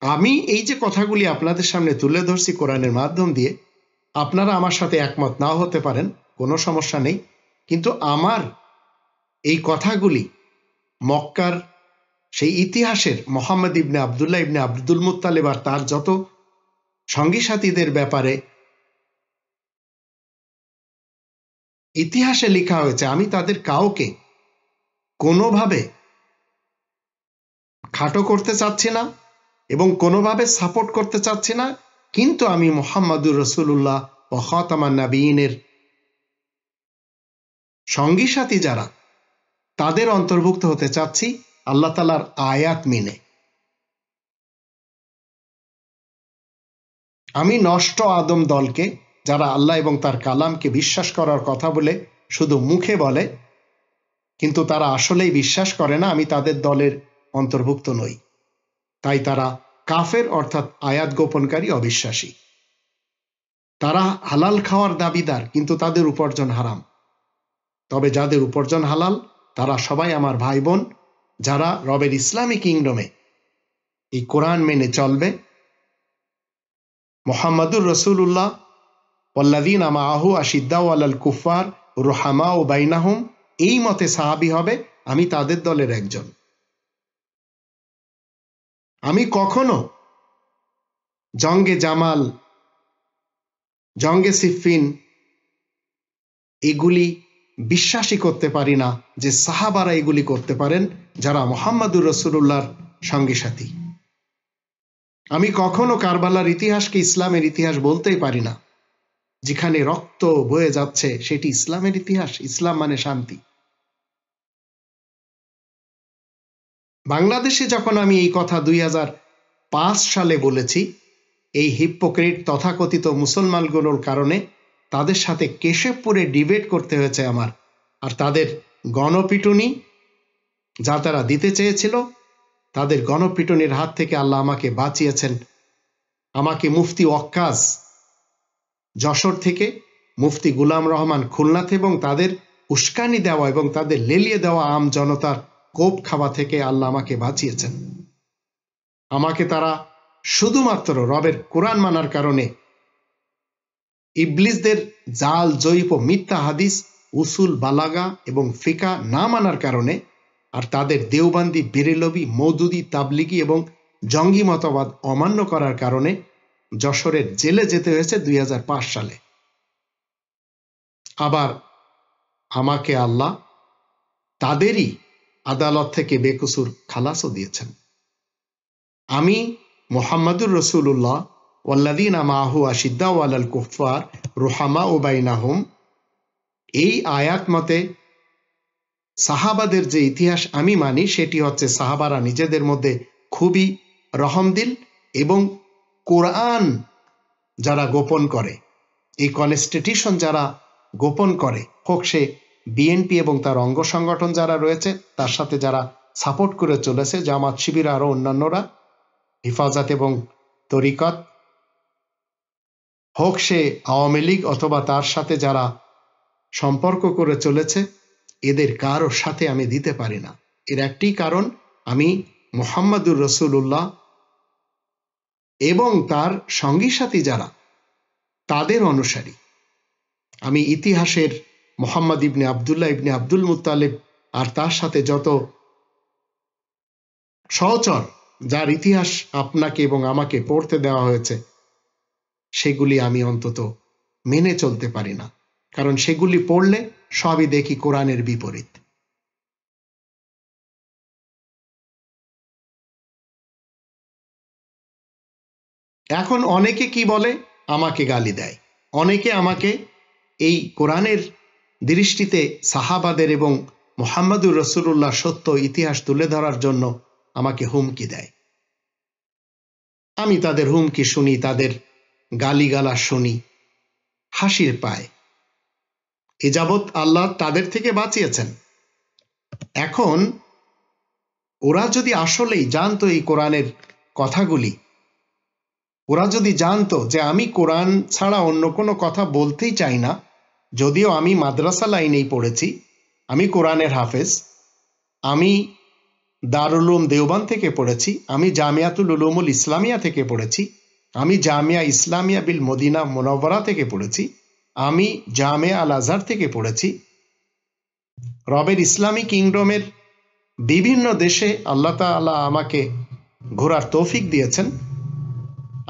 আমি এই যে কথাগুলি আপনাদের সামনে তুলে ধরছি কোরআনের মাধ্যম দিয়ে, আপনারা আমার সাথে একমত নাও হতে পারেন, কোনো সমস্যা নেই, কিন্তু আমার এই কথাগুলি মক্কার সেই ইতিহাসের মুহাম্মদ ইবনে আব্দুল্লাহ ইবনে আব্দুল মুত্তালিব আর তার যত সঙ্গী সাথীদের ব্যাপারে ইতিহাসে লেখা হয়েছে, আমি তাদের কাউকে কোনোভাবে খাটো করতে চাচ্ছি না এবং কোনোভাবে সাপোর্ট করতে চাচ্ছি না, কিন্তু আমি মুহাম্মাদুর রাসূলুল্লাহ ওয়া খাতামান নাবিয়িনের সঙ্গী সাথী যারা, তাদের অন্তর্ভুক্ত হতে চাচ্ছি আল্লাহ তাআলার আয়াত মেনে। আমি নষ্ট আদম দলকে, যারা আল্লাহ এবং তার কালামকে বিশ্বাস করার কথা বলে শুধু মুখে বলে কিন্তু তারা আসলেই বিশ্বাস করে না, আমি তাদের দলের অন্তর্ভুক্ত নই। তাই তারা কাফের, অর্থাৎ আয়াত গোপনকারী, অবিশ্বাসী। তারা হালাল খাওয়ার দাবিদার, কিন্তু তাদের উপার্জন হারাম। তবে যাদের উপার্জন হালাল তারা সবাই আমার ভাই বোন, যারা রবের ইসলামী কিংডমে এই কোরআন মেনে চলবে। মুহাম্মাদুর রাসূলুল্লাহ ওয়াল্লাযীনা মাআহু আশিদ্দাউ আলাল কুফার রুহামাউ বাইনাহুম, এই মতে সাহাবী হবে, আমি তাদের দলের একজন। আমি কখনো জঙ্গে জামাল, জঙ্গে সিফিন এগুলি বিশ্বাসই করতে পারি না যে সাহাবারা এগুলি করতে পারেন, যারা মুহাম্মাদুর রাসূলুল্লাহর সঙ্গী সাথী। আমি কখনো কারবালার ইতিহাসকে ইসলামের ইতিহাস বলতেই পারি না। যেখানে রক্ত বয়ে যাচ্ছে সেটি ইসলামের ইতিহাস, ইসলাম মানে শান্তি। বাংলাদেশে যখন আমি এই কথা 2005 সালে বলেছি, এই হিপোক্রিট তথাকথিত মুসলমানগুলোর কারণে তাদের সাথে কেশবপুরে ডিবেট করতে হয়েছে আমার, আর তাদের গণপিটুনি যা তারা দিতে চেয়েছিল, তাদের গণপিটুনির হাত থেকে আল্লাহ আমাকে বাঁচিয়েছেন। আমাকে মুফতি ওয়াক্কাস যশোর থেকে, মুফতি গুলাম রহমান খুলনা এবং তাদের উস্কানি দেওয়া এবং তাদের লেলিয়ে দেওয়া আম জনতার কোপ খাওয়া থেকে আল্লাহ আমাকে বাঁচিয়েছেন। আমাকে তারা শুধুমাত্র রবের কোরআন মানার কারণে, ইবলিসদের জাল, জয়ীফ ও মিথ্যা হাদিস, উসুল, বালাগা এবং ফিকা না মানার কারণে, আর তাদের দেওবান্দি, বেরেলবি, মওদুদি, তাবলিগি এবং জঙ্গি মতবাদ অমান্য করার কারণে যশোরের জেলে যেতে হয়েছে 2005 সালে। আবার আমাকে আল্লাহ তাদেরই আদালত থেকে বেকসুর খালাসও দিয়েছেন। আমি মুহাম্মাদুর রাসূলুল্লাহ ওয়াল্লাযীনা মাআহু আশিদ্দাউ আলাল কুফার রুহামাউ বাইনাহুম, এই আয়াত মতে সাহাবাদের যে ইতিহাস আমি মানি, সেটি হচ্ছে সাহাবারা নিজেদের মধ্যে খুবই রহমদিল এবং কোরআন যারা গোপন করে, এই কনস্টিটিউশন যারা গোপন করে, হোক সে বিএনপি এবং তার অঙ্গ সংগঠন যারা রয়েছে, তার সাথে যারা সাপোর্ট করে চলেছে, জামাত, শিবির আরো অন্যান্যরা, হিফাজত এবং তরিকত, হোক সে আওয়ামী লীগ অথবা তার সাথে যারা সম্পর্ক করে চলেছে, এদের কারোর সাথে আমি দিতে পারি না। এর একটি কারণ, আমি মুহাম্মাদুর রাসূলুল্লাহ এবং তার সঙ্গী সাথী যারা, তাদের অনুসারী। আমি ইতিহাসের মুহাম্মদ ইবনে আবদুল্লাহ ইবনে আব্দুল মুত্তালিব আর তার সাথে যত সহচর, যার ইতিহাস আপনাকে এবং আমাকে পড়তে দেওয়া হয়েছে, সেগুলি আমি অন্তত মেনে চলতে পারি না, কারণ সেগুলি পড়লে সবই দেখি কোরআনের বিপরীত। এখন অনেকে কি বলে, আমাকে গালি দেয়, অনেকে আমাকে এই কোরআনের দৃষ্টিতে সাহাবাদের এবং মুহাম্মদুর রাসূলুল্লাহ সত্য ইতিহাস তুলে ধরার জন্য আমাকে হুমকি দেয়। আমি তাদের হুমকি শুনি, তাদের গালিগালা শুনি, হাসির পায়। এ যাবৎ আল্লাহ তাদের থেকে বাঁচিয়েছেন। এখন ওরা যদি আসলেই জানতো এই কোরআনের কথাগুলি, ওরা যদি জানতো যে আমি কোরআন ছাড়া অন্য কোনো কথা বলতেই চাই না, যদিও আমি মাদ্রাসা লাইনেই পড়েছি, আমি কোরআনের হাফেজ, আমি দারুল উলুম দেওবান থেকে পড়েছি, আমি জামিয়াতুল উলুমুল ইসলামিয়া থেকে পড়েছি, আমি জামিয়া ইসলামিয়া বিল মদিনা মুনাওয়ারা থেকে পড়েছি, আমি জামিয়া আল আজহার থেকে পড়েছি। রবের ইসলামী কিংডমের বিভিন্ন দেশে আল্লাহ তাআলা আমাকে ঘোরার তৌফিক দিয়েছেন।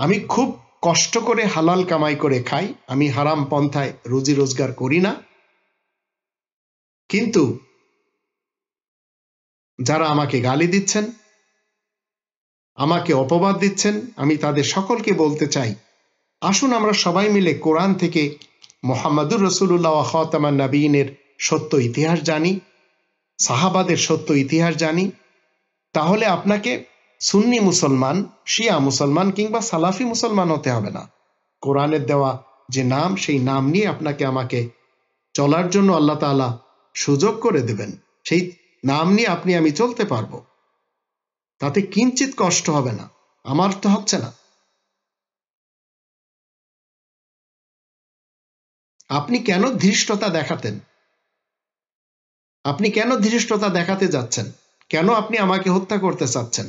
আমি খুব কষ্ট করে হালাল কামাই করে খাই, আমি হারাম পন্থায় রুজি রোজগার করি না। কিন্তু যারা আমাকে গালি দিচ্ছেন, আমাকে অপবাদ দিচ্ছেন, আমি তাদের সকলকে বলতে চাই, আসুন আমরা সবাই মিলে কোরআন থেকে মুহাম্মদুর রাসূলুল্লাহ ওয়া খাতামান নবিয়্যিনের সত্য ইতিহাস জানি, সাহাবাদের সত্য ইতিহাস জানি। তাহলে আপনাকে সুন্নি মুসলমান, শিয়া মুসলমান কিংবা সালাফি মুসলমান হতে হবে না। কোরআনের দেওয়া যে নাম, সেই নাম নিয়ে আপনাকে আমাকে চলার জন্য আল্লাহ তাআলা সুযোগ করে দেবেন। সেই নাম নিয়ে আপনি আমি চলতে পারবো, তাতে কিঞ্চিত কষ্ট হবে না। আমার তো হচ্ছে না। আপনি কেন ধৃষ্টতা দেখাতেন? আপনি কেন ধৃষ্টতা দেখাতে যাচ্ছেন? কেন আপনি আমাকে হত্যা করতে চাচ্ছেন?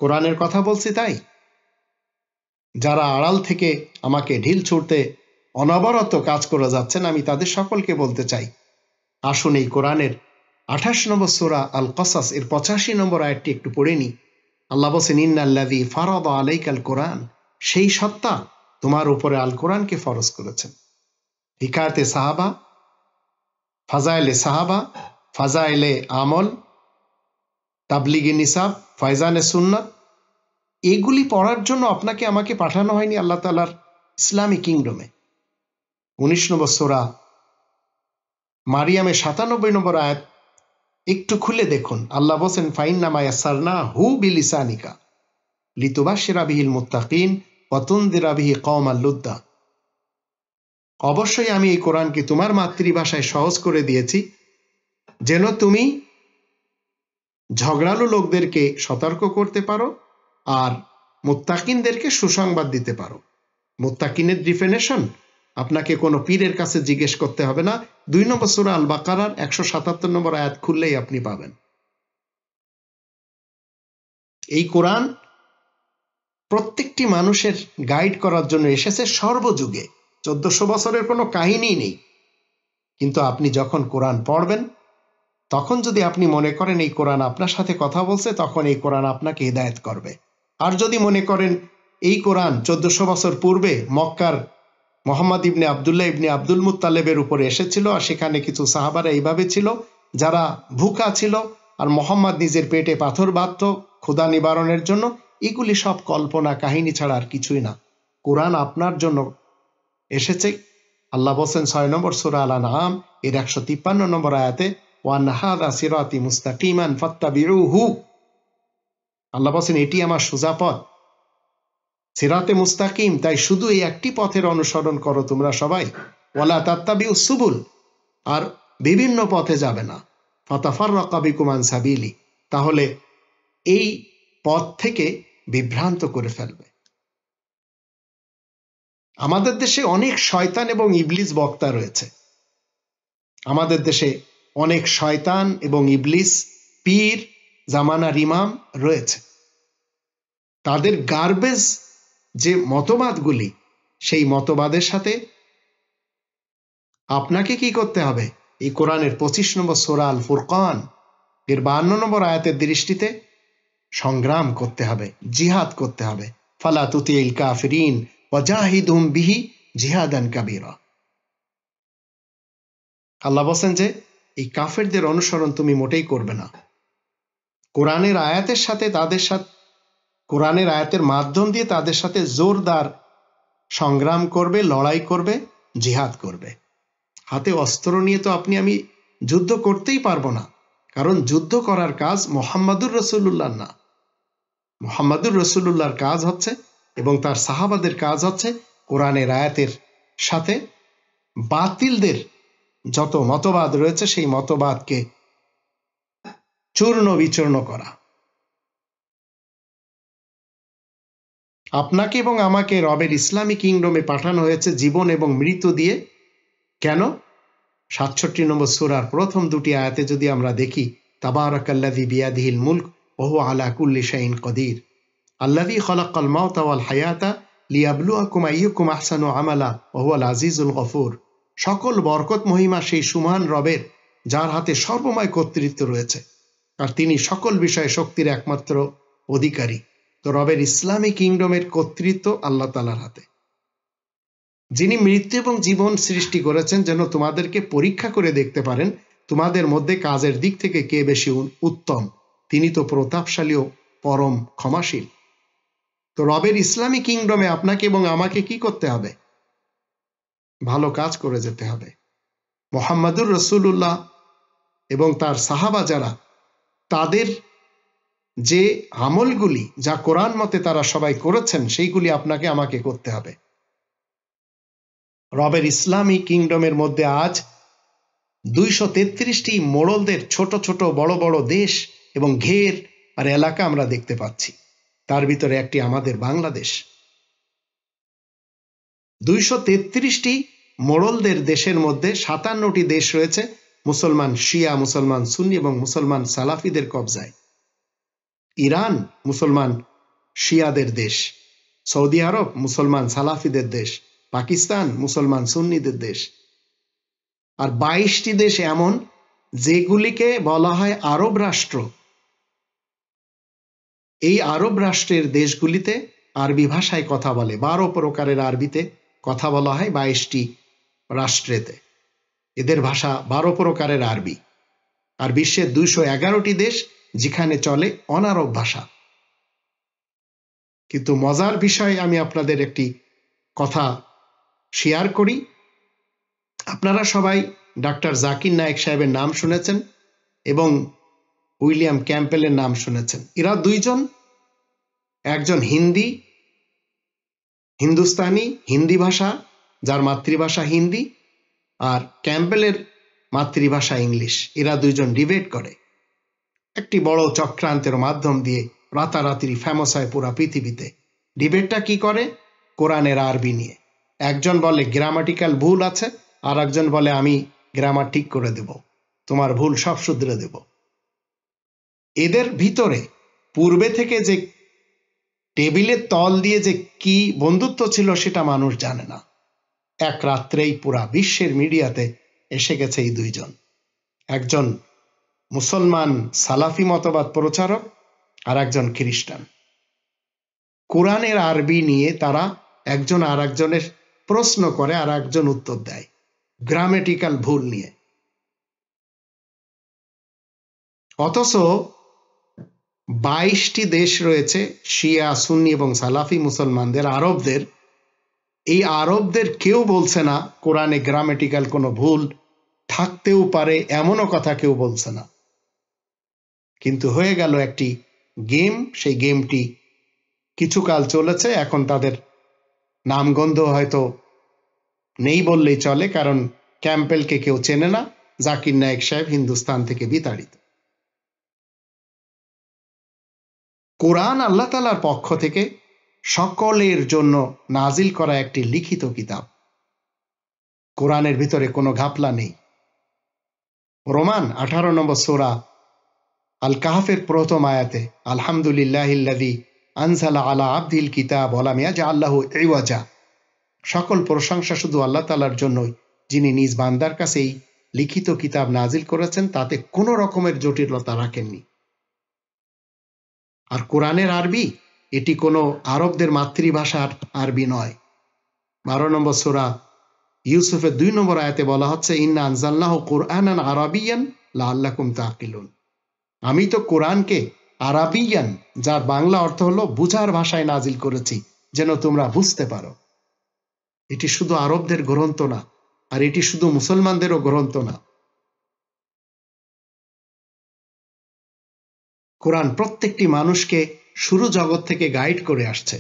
কোরআনের কথা বলছি তাই? যারা আড়াল থেকে আমাকে ঢিল ছুঁড়তে অনবরত কাজ করে যাচ্ছেন, আমি তাদের সকলকে বলতে চাই, আসুন এই কোরআনের 28 নম্বর সূরা আল কসাস এর 85 নম্বর আয়াতটি একটু পড়ে নি। আল্লাহ বলেন, ইন্নাল্লাযী ফারাদা আলাইকাল কোরআন, সেই সত্তা তোমার উপরে আল কোরআনকে ফরজ করেছেন। হিকায়াতে সাহাবা, ফাজাইলে সাহাবা, ফাজাইলে আমল, তাবলিগে নিসাব, ফয়জানে সুন্নাত, এগুলি পড়ার জন্য আপনাকে আমাকে পাঠানো হয়নি আল্লাহ তাআলার ইসলামী কিংডমে। 19 নম্বর সূরা মারিয়ামের 97 নম্বর আয়াত একটু খুলে দেখুন। আল্লাহ বলেন, ফাইন্নামা ইয়াসসারনাহু বিলিসানিকা লিতুবাশশিরা বিহিল মুত্তাকিন ওয়া তুনদিরা বিহি কওমান লুদ্দা। অবশ্যই আমি এই কোরআনকে তোমার মাতৃভাষায় সহজ করে দিয়েছি, যেন তুমি ঝগড়ালু লোকদেরকে সতর্ক করতে পারো আর মুত্তাকিনদেরকে সুসংবাদ দিতে পারো। মুত্তাকিনের ডিফিনিশন আপনাকে কোনো পীরের কাছে জিজ্ঞেস করতে হবে না। 2 নম্বর সূরা আল বাকারার 177 নম্বর আয়াত খুললেই আপনি পাবেন। এই কোরআন প্রত্যেকটি মানুষের গাইড করার জন্য এসেছে সর্বযুগে। 1400 বছরের কোনো কাহিনী নেই। কিন্তু আপনি যখন কোরআন পড়বেন, তখন যদি আপনি মনে করেন এই কোরআন আপনার সাথে কথা বলছে, তখন এই কোরআন আপনাকে হিদায়াত করবে। আর যদি মনে করেন এই কোরআন 1400 বছর পূর্বে মক্কার মুহাম্মদ ইবনে আবদুল্লাহ ইবনে আব্দুল মুত্তালিবের উপরে এসেছিল, আর সেখানে কিছু সাহাবারা এইভাবে ছিল যারা ভুকা ছিল, আর মুহাম্মদ নিজের পেটে পাথর বাঁধত ক্ষুধা নিবারণের জন্য, এগুলি সব কল্পনা কাহিনী ছাড়া আর কিছুই না। কোরআন আপনার জন্য এসেছে। আল্লাহ বলেন 6 নম্বর সূরা আল আনআম এর 153 নম্বর আয়াতে, ওয়ান হাযা সিরাতি মুস্তাকিমান ফাত্তাবিউহু। আল্লাহ বলেন, এটি আমার সোজা পথ, সিরাতে মুস্তাকিম, তাই শুধু এই একটি পথের অনুসরণ করো তোমরা সবাই। ওয়ালা তাত্তাবিউস সুবুল, আর বিভিন্ন পথে যাবে না। ফাতাফাররাকা বিকুম আন সাবিলি, তাহলে এই পথ থেকে বিভ্রান্ত করে ফেলবে। আমাদের দেশে অনেক শয়তান এবং ইবলিস বক্তা রয়েছে। আমাদের দেশে অনেক শয়তান এবং ইবলিস পীর, জামানার ইমাম রয়েছে। তাদের গার্বেজ যে মতবাদগুলি, সেই মতবাদের সাথে আপনাকে কি করতে হবে? এই কোরআনের 25 নম্বর সূরা আল ফুরকান এর 52 নম্বর আয়াতের দৃষ্টিতে সংগ্রাম করতে হবে, জিহাদ করতে হবে। ফালা তুতিল কাফিরিন ওয়াজাহিদুম বিহি জিহাদান কাবীরা। আল্লাহ বলেন যে এই কাফেরদের অনুসরণ তুমি মোটেই করবে না। কোরআনের আয়াতের সাথে তাদের সাথে, কোরআনের আয়াতের মাধ্যম দিয়ে তাদের সাথে জোরদার সংগ্রাম করবে, লড়াই করবে, জিহাদ করবে। হাতে অস্ত্র নিয়ে তো আপনি আমি যুদ্ধ করতেই পারবো না, কারণ যুদ্ধ করার কাজ মুহাম্মাদুর রাসূলুল্লাহর না। মুহাম্মাদুর রাসূলুল্লাহর কাজ হচ্ছে এবং তার সাহাবাদের কাজ হচ্ছে কোরআনের আয়াতের সাথে বাতিলদের যত মতবাদ রয়েছে সেই মতবাদকে চূর্ণ বিচূর্ণ করা। আপনাকে এবং আমাকে রবের ইসলামী কিংডমে পাঠানো হয়েছে জীবন এবং মৃত্যু দিয়ে। কেন? 67 নম্বর সূরার প্রথম দুটি আয়াতে যদি আমরা দেখি, তাবারাকাল্লাযী বিয়াদিহিল মুলক ওয়া হুয়া আলা কুল্লি শাইইন কদির, আল্লাযী খালাকাল মাউতা ওয়াল হায়াতা লিয়াবলুয়াকুম আইয়ুকুম আহসানু আমালা ওয়া হুয়াল আজিজুল গফুর। সকল বরকত মহিমা সেই সুমহান রবের, যার হাতে সর্বময় কর্তৃত্ব রয়েছে, আর তিনি সকল বিষয়ে শক্তির একমাত্র অধিকারী। তো রবের ইসলামী কিংডমের কর্তৃত্ব আল্লাহ তাআলার হাতে, যিনি মৃত্যু এবং জীবন সৃষ্টি করেছেন যেন তোমাদেরকে পরীক্ষা করে দেখতে পারেন তোমাদের মধ্যে কাজের দিক থেকে কে বেশি উত্তম। তিনি তো প্রতাপশালী ও পরম ক্ষমাশীল। তো রবের ইসলামী কিংডমে আপনাকে এবং আমাকে কি করতে হবে? ভালো কাজ করে যেতে হবে। মুহাম্মাদুর রাসূলুল্লাহ এবং তার সাহাবা যারা, তাদের যে আমলগুলি যা কোরআন মতে তারা সবাই করেছেন, সেইগুলি আপনাকে আমাকে করতে হবে। রবের ইসলামী কিংডমের মধ্যে আজ 233টি মোড়লদের ছোট ছোট বড় বড় দেশ এবং ঘের আর এলাকা আমরা দেখতে পাচ্ছি। তার ভিতরে একটি আমাদের বাংলাদেশ। 233টি মোড়লদের দেশের মধ্যে 57টি দেশ রয়েছে মুসলমান শিয়া, মুসলমান সুন্নি এবং মুসলমান সালাফিদের কবজায়। ইরান মুসলমান শিয়াদের দেশ, সৌদি আরব মুসলমান সালাফিদের দেশ, পাকিস্তান মুসলমান সুন্নিদের দেশ। আর 22টি দেশ এমন যেগুলিকে বলা হয় আরব রাষ্ট্র। এই আরব রাষ্ট্রের দেশগুলিতে আরবি ভাষায় কথা বলে। 12 প্রকারের আরবিতে কথা বলা হয় 22টি রাষ্ট্রেতে। এদের ভাষা 12 প্রকারের আরবি। আর বিশ্বের 211টি দেশ যেখানে চলে অনারব ভাষা। কিন্তু মজার বিষয়, আমি আপনাদের একটি কথা শেয়ার করি। আপনারা সবাই ডাক্তার জাকির নায়েক সাহেবের নাম শুনেছেন এবং উইলিয়াম ক্যাম্পবেলের নাম শুনেছেন। এরা দুইজন, একজন হিন্দুস্তানি, হিন্দি ভাষা, যার মাতৃভাষা হিন্দি, আর ক্যাম্পবেলের মাতৃভাষা ইংলিশ। এরা দুইজন ডিবেট করে একটি বড় চক্রান্তের মাধ্যম দিয়ে, রাতারাতি ফেমাস হয় পুরা পৃথিবীতে। ডিবেটটা কি করে? কোরআনের আরবি নিয়ে। একজন বলে গ্রামাটিক্যাল ভুল আছে, আর একজন বলে আমি গ্রামার ঠিক করে দেব, তোমার ভুল সব শুধরে দেব। এদের ভিতরে পূর্বে থেকে যে টেবিলের তল দিয়ে যে কি বন্ধুত্ব ছিল সেটা মানুষ জানে না। এক রাত্রেই পুরা বিশ্বের মিডিয়াতে এসে গেছে এই দুইজন। একজন মুসলমান সালাফি মতবাদ প্রচারক আর একজন খ্রিস্টান। কোরআনের আরবি নিয়ে তারা একজন আর একজনের প্রশ্ন করে আর একজন উত্তর দেয় গ্রামেটিক্যাল ভুল নিয়ে। অথচ 22টি দেশ রয়েছে শিয়া, সুন্নি এবং সালাফি মুসলমানদের, আরবদের। এই আরবদের কেউ বলছে না কোরআনে গ্রামেটিক্যাল কোনো ভুল থাকতেও পারে, এমনও কথা কেউ বলছে না। কিন্তু হয়ে গেল একটি গেম। সেই গেমটি কিছুকাল চলেছে, এখন তাদের নামগন্ধ হয়তো নেই বললেই চলে, কারণ ক্যাম্পবেলকে কেউ চেনে না। জাকির নায়েক সাহেব হিন্দুস্তান থেকে বিতাড়িত। কোরআন আল্লাহ তাআলার পক্ষ থেকে সকলের জন্য নাজিল করা একটি লিখিত কিতাব। কোরআনের ভিতরে কোনো ঘাপলা নেই। রোমান 18 নম্বর সূরা আল কাহফের প্রথম আয়াতে, আলহামদুলিল্লাহিল্লাযী আনজালা আলা আবদিল কিতাব ওয়ালাম ইয়াজআল লাহু ইওয়াজা। সকল প্রশংসা শুধু আল্লাহ তাআলার জন্যই, যিনি নিজ বান্দার কাছে এই লিখিত কিতাব নাজিল করেছেন, তাতে কোনো রকমের জটিলতা রাখেননি। আর কোরআনের আরবি, এটি কোনো আরবদের মাতৃভাষার আরবি নয়। 12 নম্বর সূরা ইউসুফের 2 নম্বর আয়াতে বলা হচ্ছে, ইন্না আনজালনাহু কুরআনান আরাবিয়ান লাআল্লাকুম তাকিলুন। আমি তো কোরআনকে আরাবিয়ান, যার বাংলা অর্থ হলো বুঝার ভাষায় নাজিল করেছি, যেন তোমরা বুঝতে পারো। এটি শুধু আরবদের গ্রন্থ না, আর এটি শুধু মুসলমানদেরও গ্রন্থ না। কোরআন প্রত্যেকটি মানুষকে শুরু জগৎ থেকে গাইড করে আসছে।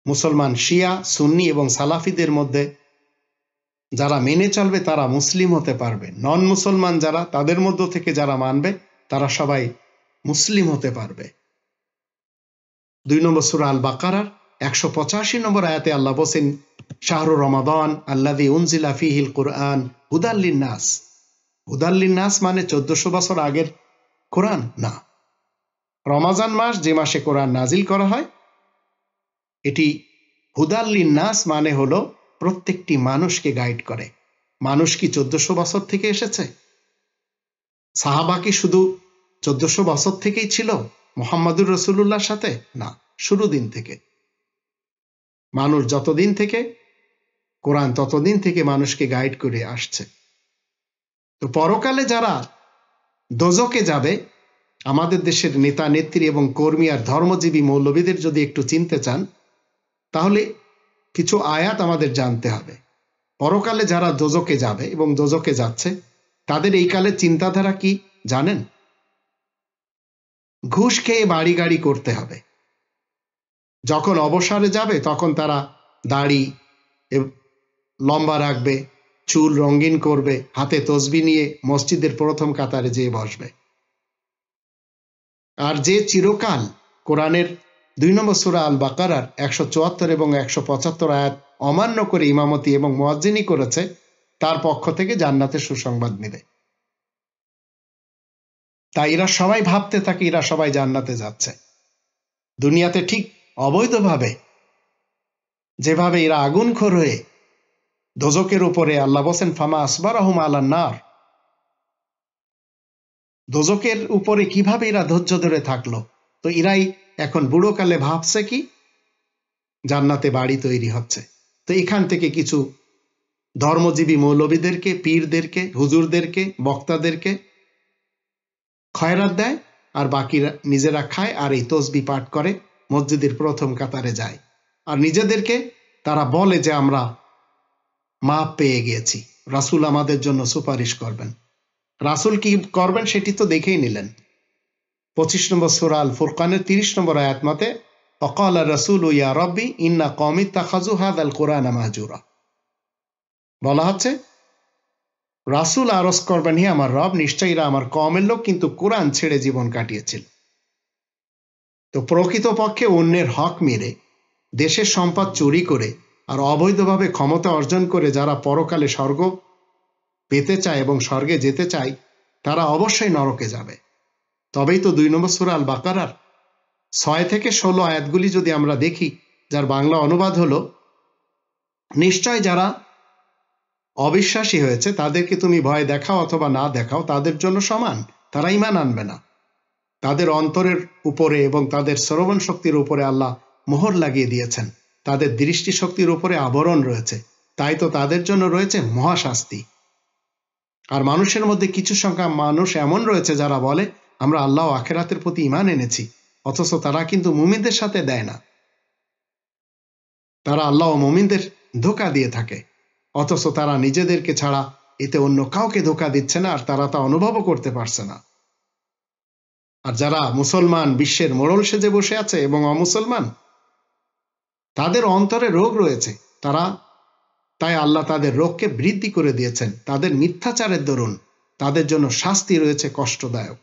মুসলমান, শিয়া, সুন্নি এবং সালাফিদের মধ্যে যারা মেনে চলবে তারা মুসলিম হতে পারবে। নন মুসলমান যারা, তাদের মধ্য থেকে যারা মানবে তারা সবাই মুসলিম হতে পারবে। 2 নম্বর সূরা আল বাকারার 185 নম্বর আয়াতে আল্লাহ বলেন, শাহরু রমাদান আল্লাযী উনজিলা ফীহিল কুরআন হুদাল লিন-নাস। হুদাল লিন-নাস মানে 1400 বছর আগের কোরআন না, রমাজান মাস যে মাসে কোরআন নাজিল করা হয়, এটি হুদাল লিন-নাস মানে হলো প্রত্যেকটি মানুষকে গাইড করে। মানুষ কি 1400 বছর থেকে এসেছে? সাহাবা কি শুধু 1400 বছর থেকেই ছিল মুহাম্মদুর রাসূলুল্লাহর সাথে? না, শুরু দিন থেকে। মানুষ যতদিন থেকে, কোরআন ততদিন থেকে মানুষকে গাইড করে আসছে। তো পরকালে যারা দোজকে যাবে, আমাদের দেশের নেতা নেত্রী এবং কর্মী আর ধর্মজীবী মৌলবীদের যদি একটু চিনতে চান, তাহলে কিছু আয়াত আমাদের জানতে হবে। পরকালে যারা দোজকে যাবে এবং দোজকে যাচ্ছে, তাদের এই কালে চিন্তাধারা কি জানেন? ঘুষ খেয়ে বাড়ি গাড়ি করতে হবে। যখন অবসরে যাবে তখন তারা দাড়ি লম্বা রাখবে, চুল রঙিন করবে, হাতে তসবিহ নিয়ে মসজিদের প্রথম কাতারে যেয়ে বসবে। আর যে চিরকাল কোরআনের 2 নম্বর সূরা আল বাকারার 174 এবং 175 আয়াত অমান্য করে ইমামতি এবং মুয়াজ্জিনি করেছে, তার পক্ষ থেকে জান্নাতের সুসংবাদ নেবে। তাই এরা সবাই ভাবতে থাকে এরা সবাই জান্নাতে যাচ্ছে। দুনিয়াতে ঠিক অবৈধভাবে যেভাবে এরা আগুনখোর হয়ে দোজকের উপরে, আল্লাহ বলেন ফামা আসবারাহুম আলান নার, দোজকের উপরে কিভাবে এরা ধৈর্য ধরে থাকলো। তো এরাই এখন বুড়োকালে ভাবছে কি জান্নাতে বাড়ি তৈরি হচ্ছে। তো এখান থেকে কিছু ধর্মজীবী মৌলবীদেরকে, পীরদেরকে, হুজুরদেরকে, বক্তাদেরকে খয়রাত দেয়, আর বাকিরা নিজেরা খায় আর এই তসবিহ পাঠ করে মসজিদের প্রথম কাতারে যায়। আর নিজেদেরকে তারা বলে যে আমরা মাপ পেয়ে গিয়েছি, রাসূল আমাদের জন্য সুপারিশ করবেন। রাসূল কি করবেন সেটি তো দেখেই নিলেন। 25 নম্বর সূরা আল ফুরকানের 30 নম্বর আয়াত মতে, ওয়াকালা রাসূলু ইয়া রাব্বি ইন্না কওমি ইত্তাখাযু হাযাল কুরআনা মাহজুরা। বলা হচ্ছে রাসূল আরজ করবেন, হে আমার রব, নিশ্চয়ই এরা আমার কওমের লোক, কিন্তু কোরআন ছেড়ে জীবন কাটিয়েছিল। তো প্রকৃতপক্ষে অন্যের হক মেরে, দেশের সম্পদ চুরি করে আর অবৈধভাবে ক্ষমতা অর্জন করে যারা পরকালে স্বর্গ পেতে চায় এবং স্বর্গে যেতে চায়, তারা অবশ্যই নরকে যাবে। তবেই তো 2 নম্বর সূরা আল বাকারার 6 থেকে 16 আয়াতগুলি যদি আমরা দেখি, যার বাংলা অনুবাদ হলো, নিশ্চয় যারা অবিশ্বাসী হয়েছে তাদেরকে তুমি ভয় দেখাও অথবা না দেখাও, তাদের জন্য সমান, তারা ঈমান আনবে না। তাদের অন্তরের উপরে এবং তাদের শ্রবণ শক্তির উপরে আল্লাহ মোহর লাগিয়ে দিয়েছেন, তাদের দৃষ্টি শক্তির উপরে আবরণ রয়েছে, তাই তো তাদের জন্য রয়েছে মহাশাস্তি। আর মানুষের মধ্যে কিছু সংখ্যা মানুষ এমন রয়েছে যারা বলে আমরা আল্লাহ ও আখিরাতের প্রতি ঈমান এনেছি, অথচ তারা কিন্তু মুমিনদের সাথে দেয় না। তারা আল্লাহ ও মুমিনদের ধোঁকা দিয়ে থাকে, অথচ তারা নিজেদেরকে ছাড়া এতে অন্য কাউকে ধোঁকা দিচ্ছে না, আর তারা তা অনুভবও করতে পারছে না। আর যারা মুসলমান বিশ্বের মোড়ল সেজে বসে আছে এবং অমুসলমান, তাদের অন্তরে রোগ রয়েছে, তাই আল্লাহ তাদের রোগকে বৃদ্ধি করে দিয়েছেন। তাদের মিথ্যাচারের দরুন তাদের জন্য শাস্তি রয়েছে কষ্টদায়ক।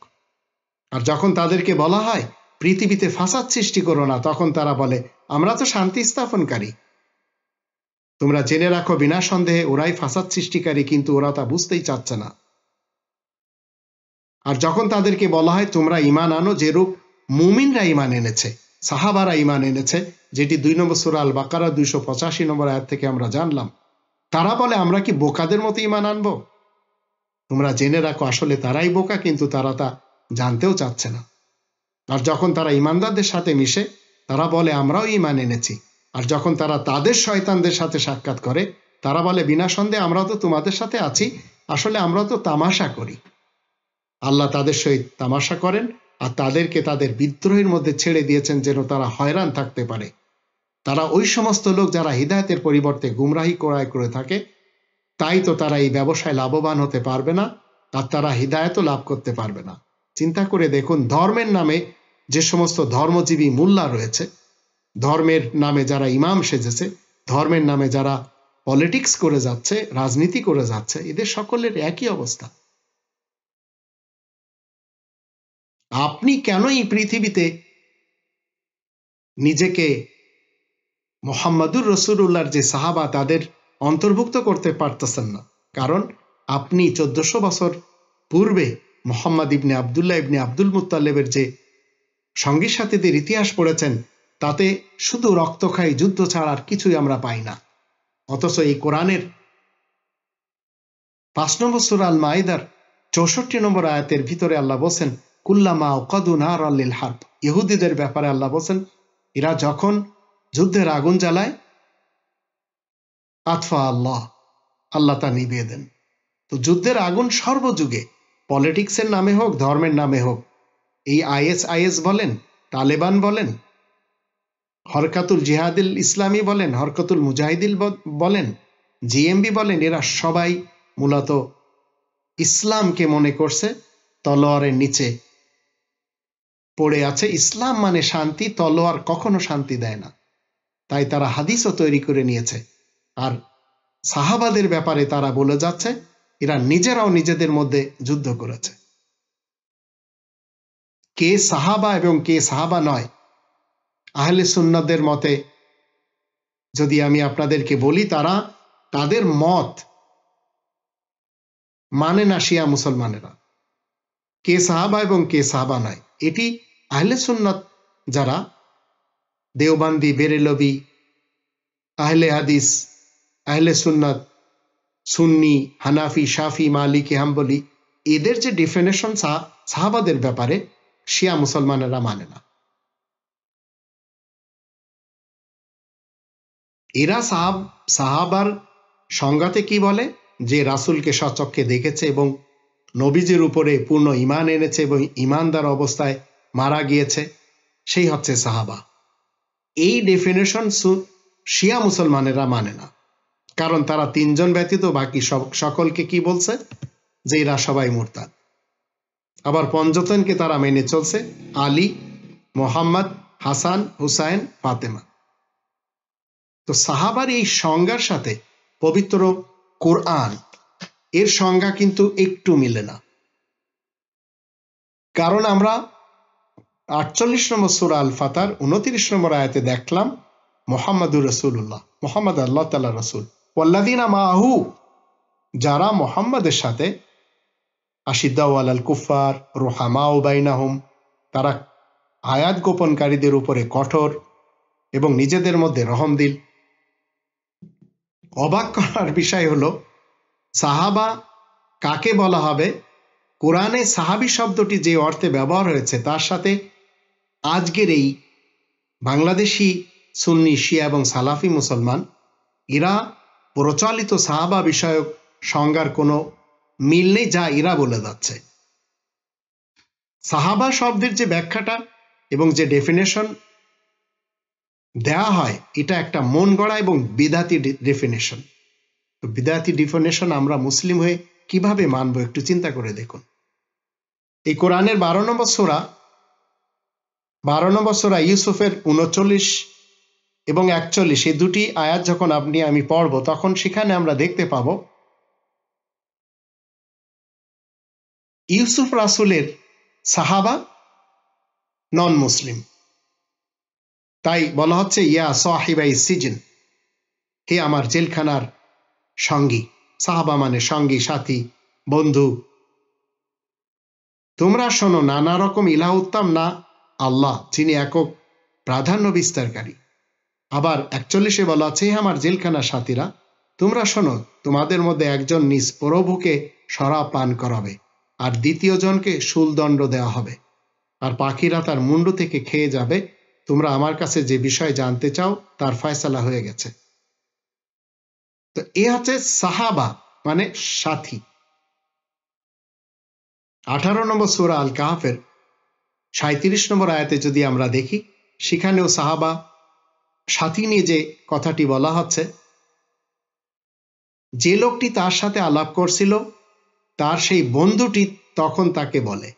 আর যখন তাদেরকে বলা হয় পৃথিবীতে ফাসাদ সৃষ্টি করো না, তখন তারা বলে আমরা তো শান্তি স্থাপনকারী। তোমরা জেনে রাখো বিনা সন্দেহে ওরাই ফাসাদ সৃষ্টিকারী, কিন্তু ওরা তা বুঝতেই চাচ্ছে না। আর যখন তাদেরকে বলা হয় তোমরা ঈমান আনো যেরূপ মুমিনরা ঈমান এনেছে, সাহাবারা ঈমান এনেছে, যেটি 2 নম্বর সূরা আল বাকারা 285 নম্বর আয়াত থেকে আমরা জানলাম। তারা বলে আমরা কি বোকাদের মতো ঈমান আনবো? তোমরা জেনে রাখো আসলে তারাই বোকা, কিন্তু তারা তা জানতেও চাচ্ছে না। আর যখন তারা ঈমানদারদের সাথে মিশে তারা বলে আমরাও ঈমান এনেছি, আর যখন তারা তাদের শয়তানদের সাথে সাক্ষাৎ করে তারা বলে বিনা সন্দেহে আমরাও তো তোমাদের সাথে আছি, আসলে আমরা তো তামাশা করি। আল্লাহ তাদের সহিত তামাশা করেন আর তাদেরকে তাদের বিদ্রোহের মধ্যে ছেড়ে দিয়েছেন যেন তারা হয়রান থাকতে পারে। তারা ওই সমস্ত লোক যারা হিদায়াতের পরিবর্তে গুমরাহি ক্রয় করে থাকে, তাই তো তারা এই ব্যবসায় লাভবান হতে পারবে না, আর তারা হিদায়াতও লাভ করতে পারবে না। চিন্তা করে দেখুন, ধর্মের নামে যে সমস্ত ধর্মজীবী মোল্লা রয়েছে, ধর্মের নামে যারা ইমাম সেজেছে, ধর্মের নামে যারা পলিটিক্স করে যাচ্ছে, রাজনীতি করে যাচ্ছে, এদের সকলের একই অবস্থা। আপনি কেন এই পৃথিবীতে নিজেকে মুহাম্মাদুর রাসূলুল্লাহর যে সাহাবা তাদের অন্তর্ভুক্ত করতে পারতেছেন না? কারণ আপনি 1400 বছর পূর্বে মুহাম্মদ ইবনে আব্দুল্লাহ ইবনে আব্দুল মুত্তালিবের যে সঙ্গী সাথীদের ইতিহাস পড়েছেন, তাতে শুধু রক্তক্ষয়ী যুদ্ধ ছাড়া আর কিছুই আমরা পাই না। অথচ এই কোরআনের 5 নম্বর সূরা আল মাইদার 64 নম্বর আয়াতের ভিতরে আল্লাহ বলেন, কুল্লামা উকাদু নারাল লিল হারব। ইহুদিদের ব্যাপারে আল্লাহ বলেন, এরা যখন যুদ্ধের আগুন জ্বালায়, আতফা আল্লাহ, আল্লাহ তা নিভিয়ে দেন। তো যুদ্ধের আগুন সর্বযুগে, পলিটিক্সের নামে হোক, ধর্মের নামে হোক, এই আইএস বলেন, তালেবান বলেন, হরকাতুল জিহাদিল ইসলামী বলেন, হরকাতুল মুজাহিদিল বলেন, জিএমবি বলেন, এরা সবাই মূলত ইসলামকে মনে করছে তলোয়ারের নিচে পড়ে আছে। ইসলাম মানে শান্তি, তলোয়ার কখনো শান্তি দেয় না। তাই তারা হাদিসও তৈরি করে নিয়েছে। আর সাহাবাদের ব্যাপারে তারা বলে যাচ্ছে এরা নিজেরাও নিজেদের মধ্যে যুদ্ধ করেছে। কে সাহাবা এবং কে সাহাবা নয়, আহলে সুন্নাতদের মতে যদি আমি আপনাদেরকে বলি, তারা তাদের মত মানে না শিয়া মুসলমানেরা, কে সাহাবা এবং কে সাহাবা নয়। এটি আহলে সুন্নাত যারা দেওবান্দি, বেরেলভি, আহলে হাদিস, আহলে সুন্নাত, সুন্নি, হানাফি, শাফি, মালিকি, হাম্বলি, এদের যে ডেফিনেশন সাহাবাদের ব্যাপারে শিয়া মুসলমানেরা মানে না। এরা সাহাবার সংজ্ঞাতে কি বলে, যে রাসূলকে সচক্ষে দেখেছে এবং নবীজির উপরে পূর্ণ ঈমান এনেছে এবং ঈমানদার অবস্থায় মারা গিয়েছে, সেই হচ্ছে সাহাবা। এই ডেফিনেশন শিয়া মুসলমানেরা মানে না, কারণ তারা 3 জন ব্যতীত বাকি সকলকে কি বলছে, যে এরা সবাই মুরতাদ। আবার পঞ্চতনকে তারা মেনে চলছে, আলী, মোহাম্মদ, হাসান, হুসাইন, ফাতেমা। তো সাহাবার এই সংজ্ঞার সাথে পবিত্র কোরআন এর সংজ্ঞা কিন্তু একটু মিলে না। কারণ আমরা 48 নম্বর সূরা আল ফাতার 29 নম্বর আয়াতে দেখলাম, মুহাম্মাদুর রাসূলুল্লাহ, মুহাম্মদ আল্লাহ তাআলার রাসূল, ওয়াল্লাযিনা মাআহু, যারা মুহাম্মাদের সাথে, আশিদ্দাউ আলাল কুফার রুহামাউ বাইনাহুম, তারা আয়াত গোপনকারীদের উপরে কঠোর এবং নিজেদের মধ্যে রহমদিল। অবাক করার বিষয় হলো, সাহাবা কাকে বলা হবে? কোরআনে সাহাবী শব্দটি যে অর্থে ব্যবহার হয়েছে তার সাথে আজকের এই বাংলাদেশি সুন্নি, শিয়া এবং সালাফি মুসলমান, এরা প্রচলিত সাহাবা বিষয়ক সংজ্ঞার কোনো মিল নেই, যা এরা বলে যাচ্ছে। সাহাবা শব্দের যে ব্যাখ্যাটা এবং যে ডেফিনেশন দেয়া হয়, এটা একটা মন গড়া এবং বিদাতি ডেফিনেশন। তো বিদাতি ডেফিনেশন আমরা মুসলিম হয়ে কিভাবে মানবো, একটু চিন্তা করে দেখুন। এই কোরআনের 12 নম্বর সূরা ইউসুফের 39 এবং 41, এই দুটি আয়াত যখন আমি পড়ব, তখন সেখানে আমরা দেখতে পাব ইউসুফ রাসূলের সাহাবা নন মুসলিম। তাই বলা হচ্ছে, ইয়া সাহিবাই সিজন, হে আমার জেলখানার সঙ্গী। সাহাবা মানে সঙ্গী, সাথী, বন্ধু। তোমরা শোনো, নানা রকম ইলাহ উত্তম না আল্লাহ, যিনি একক প্রাধান্য বিস্তারকারী। আবার 41-এ বলা আছে, আমার জেলখানা সাথীরা, তোমরা শোনো, তোমাদের মধ্যে একজন নিজ প্রভুকে শরাব পান করাবে, আর দ্বিতীয় জনকে শুলদণ্ড দেওয়া হবে, আর পাখিরা তার মুন্ডু থেকে খেয়ে যাবে। তোমরা আমার কাছে যে বিষয় জানতে চাও তার ফয়সালা হয়ে গেছে। তো এ হচ্ছে সাহাবা, মানে সাথী। 18 নম্বর সূরা আল কাহফের 37 নম্বর আয়াতে যদি আমরা দেখি, সেখানেও সাহাবা সাথী নিয়ে যে কথাটি বলা হচ্ছে, যে লোকটি তার সাথে আলাপ করছিল তার সেই বন্ধুটি তখন তাকে বলে,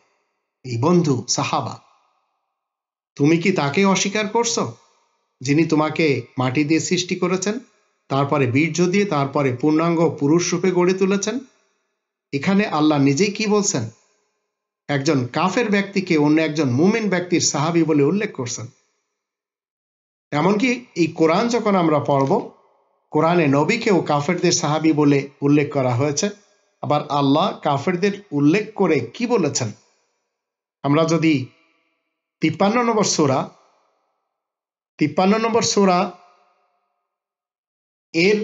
এই বন্ধু সাহাবা, তুমি কি তাকে অস্বীকার করছো, যিনি তোমাকে মাটি দিয়ে সৃষ্টি করেছেন, তারপরে বীর্য দিয়ে, তারপরে পূর্ণাঙ্গ পুরুষ রূপে গড়ে তুলেছেন? এখানে আল্লাহ নিজেই কি বলছেন? একজন কাফের ব্যক্তিকে অন্য একজন মুমিন ব্যক্তির সাহাবী বলে উল্লেখ করছেন। এমনকি এই কোরআন যখন আমরা পড়ব, কোরআনে নবীকেও কাফেরদের সাহাবী বলে উল্লেখ করা হয়েছে। আবার আল্লাহ কাফেরদের উল্লেখ করে কি বলেছেন, আমরা যদি 53 নম্বর সূরা এর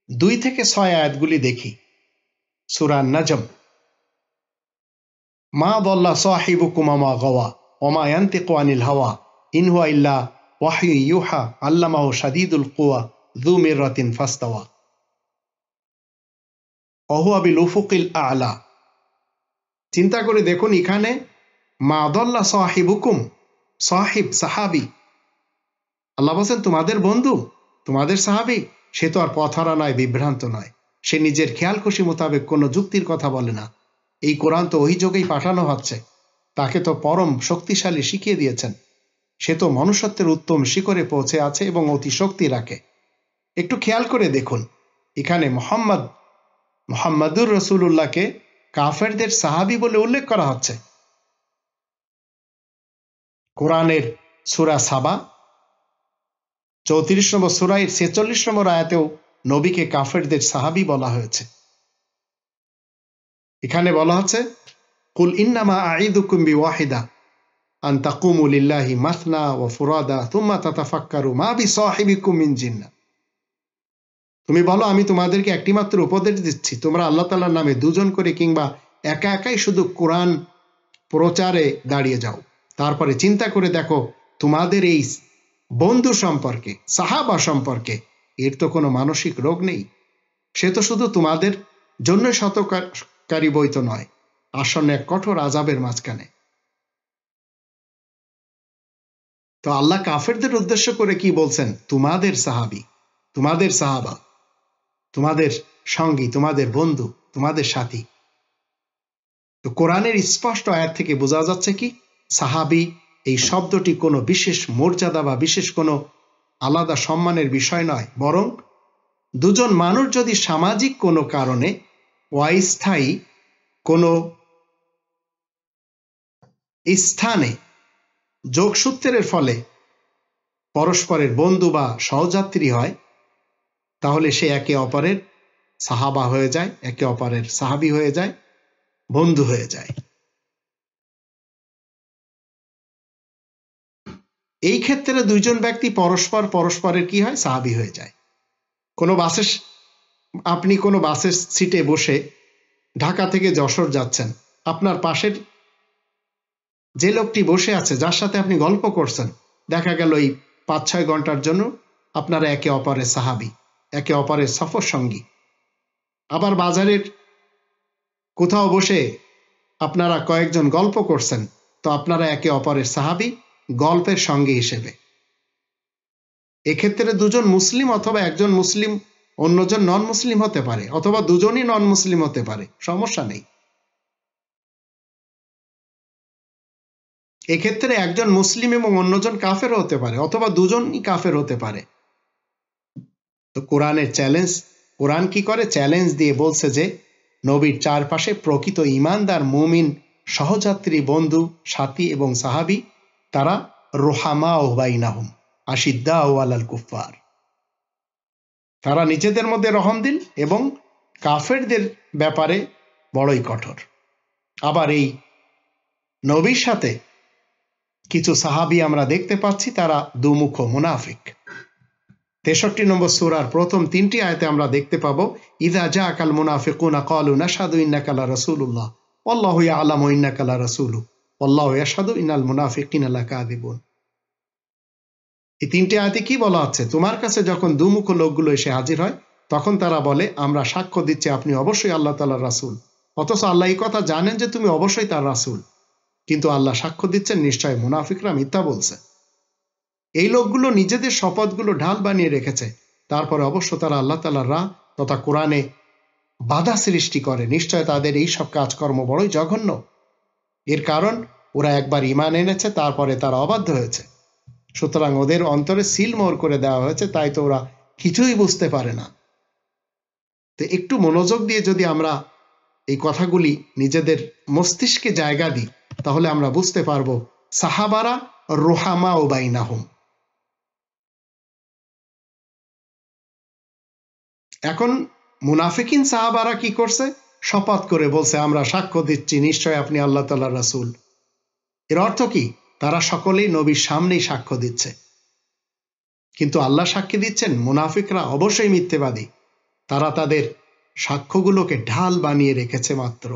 2 থেকে 6 আয়াতগুলি দেখি। সূরা নাজম, মা দাল্লা সাহিবুকুম ওয়া মা গাওয়া ওয়া মা ইয়ানতিকু আনিল হাওয়া ইন হুয়া ইল্লা ওয়াহয়ু ইউহা আল্লামাহু শাদীদুল কুওয়া যু মিররাতিন ফাস্তাওয়া ওয়া হুয়া বিল উফুকিল আ'লা। চিন্তা করে দেখুন, এখানে মা দাল্লা সাহিবুকুম, সাহিব সাহাবী, আল্লাহ বলেন তোমাদের বন্ধু, তোমাদের সাহাবী, সে তো আর পথহারা নয়, বিভ্রান্ত নয়, সে নিজের খেয়াল খুশি মোতাবেক কোনো যুক্তির কথা বলে না। এই কোরআন তো অভিযোগেই পাঠানো হচ্ছে, তাকে তো পরম শক্তিশালী শিখিয়ে দিয়েছেন, সে তো মনুষ্যত্বের উত্তম শিখরে পৌঁছে আছে এবং অতি শক্তি রাখে। একটু খেয়াল করে দেখুন, এখানে মুহাম্মাদুর রাসূলুল্লাহকে কাফেরদের সাহাবী বলে উল্লেখ করা হচ্ছে। কোরআনের সূরা সাবা 34 নম্বর সূরার 46 নম্বর আয়াতেও নবীকে কাফেরদের সাহাবী বলা হয়েছে। এখানে বলা হচ্ছে, কুল ইন্নামা আঈদুকুম বিওয়াহিদা আন তাকুমু লিল্লাহি মাসনা ওয়া ফুরাদা সুম্মা তাতাফাক্কারু মা বিসাহিবিকুম মিন জিন্নাহ। তুমি বলো, আমি তোমাদেরকে একটিমাত্র উপদেশ দিচ্ছি, তোমরা আল্লাহ তাআলার নামে দুজন করে কিংবা একা একাই শুধু কোরআন প্রচারে দাঁড়িয়ে যাও, তারপরে চিন্তা করে দেখো তোমাদের এই বন্ধু সম্পর্কে, সাহাবা সম্পর্কে, এর তো কোনো মানসিক রোগ নেই, সে তো শুধু তোমাদের জন্য সতর্ককারী বই তো নয়, আসন্ন এক কঠোর আযাবের মাঝখানে। তো আল্লাহ কাফেরদের উদ্দেশ্য করে কি বলছেন? তোমাদের সাহাবী, তোমাদের সাহাবা, তোমাদের সঙ্গী, তোমাদের বন্ধু, তোমাদের সাথী। তো কোরআনের স্পষ্ট আয়াত থেকে বোঝা যাচ্ছে কি, সাহাবী এই শব্দটি কোনো বিশেষ মর্যাদা বা বিশেষ কোনো আলাদা সম্মানের বিষয় নয়, বরং দুজন মানুষ যদি সামাজিক কোনো কারণে অস্থায়ী কোনো স্থানে যোগসূত্রের ফলে পরস্পরের বন্ধু বা সহযাত্রী হয়, তাহলে সে একে অপরের সাহাবা হয়ে যায়, একে অপরের সাহাবী হয়ে যায়, বন্ধু হয়ে যায়। এই ক্ষেত্রে দুইজন ব্যক্তি পরস্পরের কি হয়? সাহাবী হয়ে যায়। আপনি কোনো বাসের সিটে বসে ঢাকা থেকে যশোর যাচ্ছেন, আপনার পাশের যে লোকটি বসে আছে, যার সাথে আপনি গল্প করছেন, দেখা গেল এই 5-6 ঘন্টার জন্য আপনারা একে অপরের সাহাবী, একে অপরের সফর সঙ্গী। আবার বাজারের কোথাও বসে আপনারা কয়েকজন গল্প করছেন, তো আপনারা একে অপরের সাহাবী, গল্পের সঙ্গী হিসেবে। এক্ষেত্রে দুজন মুসলিম অথবা একজন মুসলিম অন্যজন নন মুসলিম হতে পারে, অথবা দুজনই নন মুসলিম হতে পারে, সমস্যা নেই। এক্ষেত্রে একজন মুসলিম এবং অন্যজন কাফের হতে পারে, অথবা দুজনই কাফের হতে পারে। তো কোরআনের চ্যালেঞ্জ, কোরআন কি করে? চ্যালেঞ্জ দিয়ে বলছে যে নবীর চারপাশে প্রকৃত ঈমানদার মুমিন সহযাত্রী, বন্ধু, সাথী এবং সাহাবী, তারা রুহামাউ বাইনাহুম আশিদ্দাউ আলাল কুফফার, তারা নিজেদের মধ্যে রহমদিল এবং কাফেরদের ব্যাপারে বড়ই কঠোর। আবার এই নবীর সাথে কিছু সাহাবী আমরা দেখতে পাচ্ছি তারা দুমুখ মুনাফিক। 63 নম্বর সূরার প্রথম 3টি আয়াতে আমরা দেখতে পাবো, ইযা জাআকাল মুনাফিকুনা ক্বালু নাশহাদু ইন্নাকা লা রাসূলুল্লাহ ওয়াল্লাহু ইয়ালামু ইন্নাকা লা রাসূলু ওয়াল্লাহু ইয়াশহাদু ইন্নাল মুনাফিকিনা লাকাযিবুন। এই 3টি আয়াতে কি বলা আছে? তোমার কাছে যখন দুমুখ লোকগুলো এসে হাজির হয় তখন তারা বলে, আমরা সাক্ষ্য দিচ্ছি আপনি অবশ্যই আল্লাহ তাআলার রাসূল। অথচ আল্লাহ এই কথা জানেন যে তুমি অবশ্যই তার রাসূল, কিন্তু আল্লাহ সাক্ষ্য দিচ্ছেন নিশ্চয় মুনাফিকরা মিথ্যা বলছে। এই লোকগুলো নিজেদের শপথগুলো ঢাল বানিয়ে রেখেছে, তারপরে অবশ্য তারা আল্লাহ তাআলার রাহ তথা কোরআনে বাধা সৃষ্টি করে। নিশ্চয় তাদের এই সব কাজকর্ম বড়ই জঘন্য। এর কারণ ওরা একবার ঈমান এনেছে, তারপরে তারা অবাধ্য হয়েছে। সুতরাং ওদের অন্তরে সিল মোহর করে দেওয়া হয়েছে, তাই তো ওরা কিছুই বুঝতে পারে না। তো একটু মনোযোগ দিয়ে যদি আমরা এই কথাগুলি নিজেদের মস্তিষ্কে জায়গা দিই তাহলে আমরা বুঝতে পারবো সাহাবারা রুহামা ও বাইনাহুম। এখন মুনাফিকিন সাহাবারা কি করছে? শপথ করে বলছে, আমরা সাক্ষ্য দিচ্ছি নিশ্চয় আপনি আল্লাহ তাআলার রাসূল। এর অর্থ কি? তারা সকলেই নবীর সামনেই সাক্ষ্য দিচ্ছে, কিন্তু আল্লাহ সাক্ষী দিচ্ছেন মুনাফিকরা অবশ্যই মিথ্যেবাদী। তারা তাদের সাক্ষ্যগুলোকে ঢাল বানিয়ে রেখেছে মাত্র,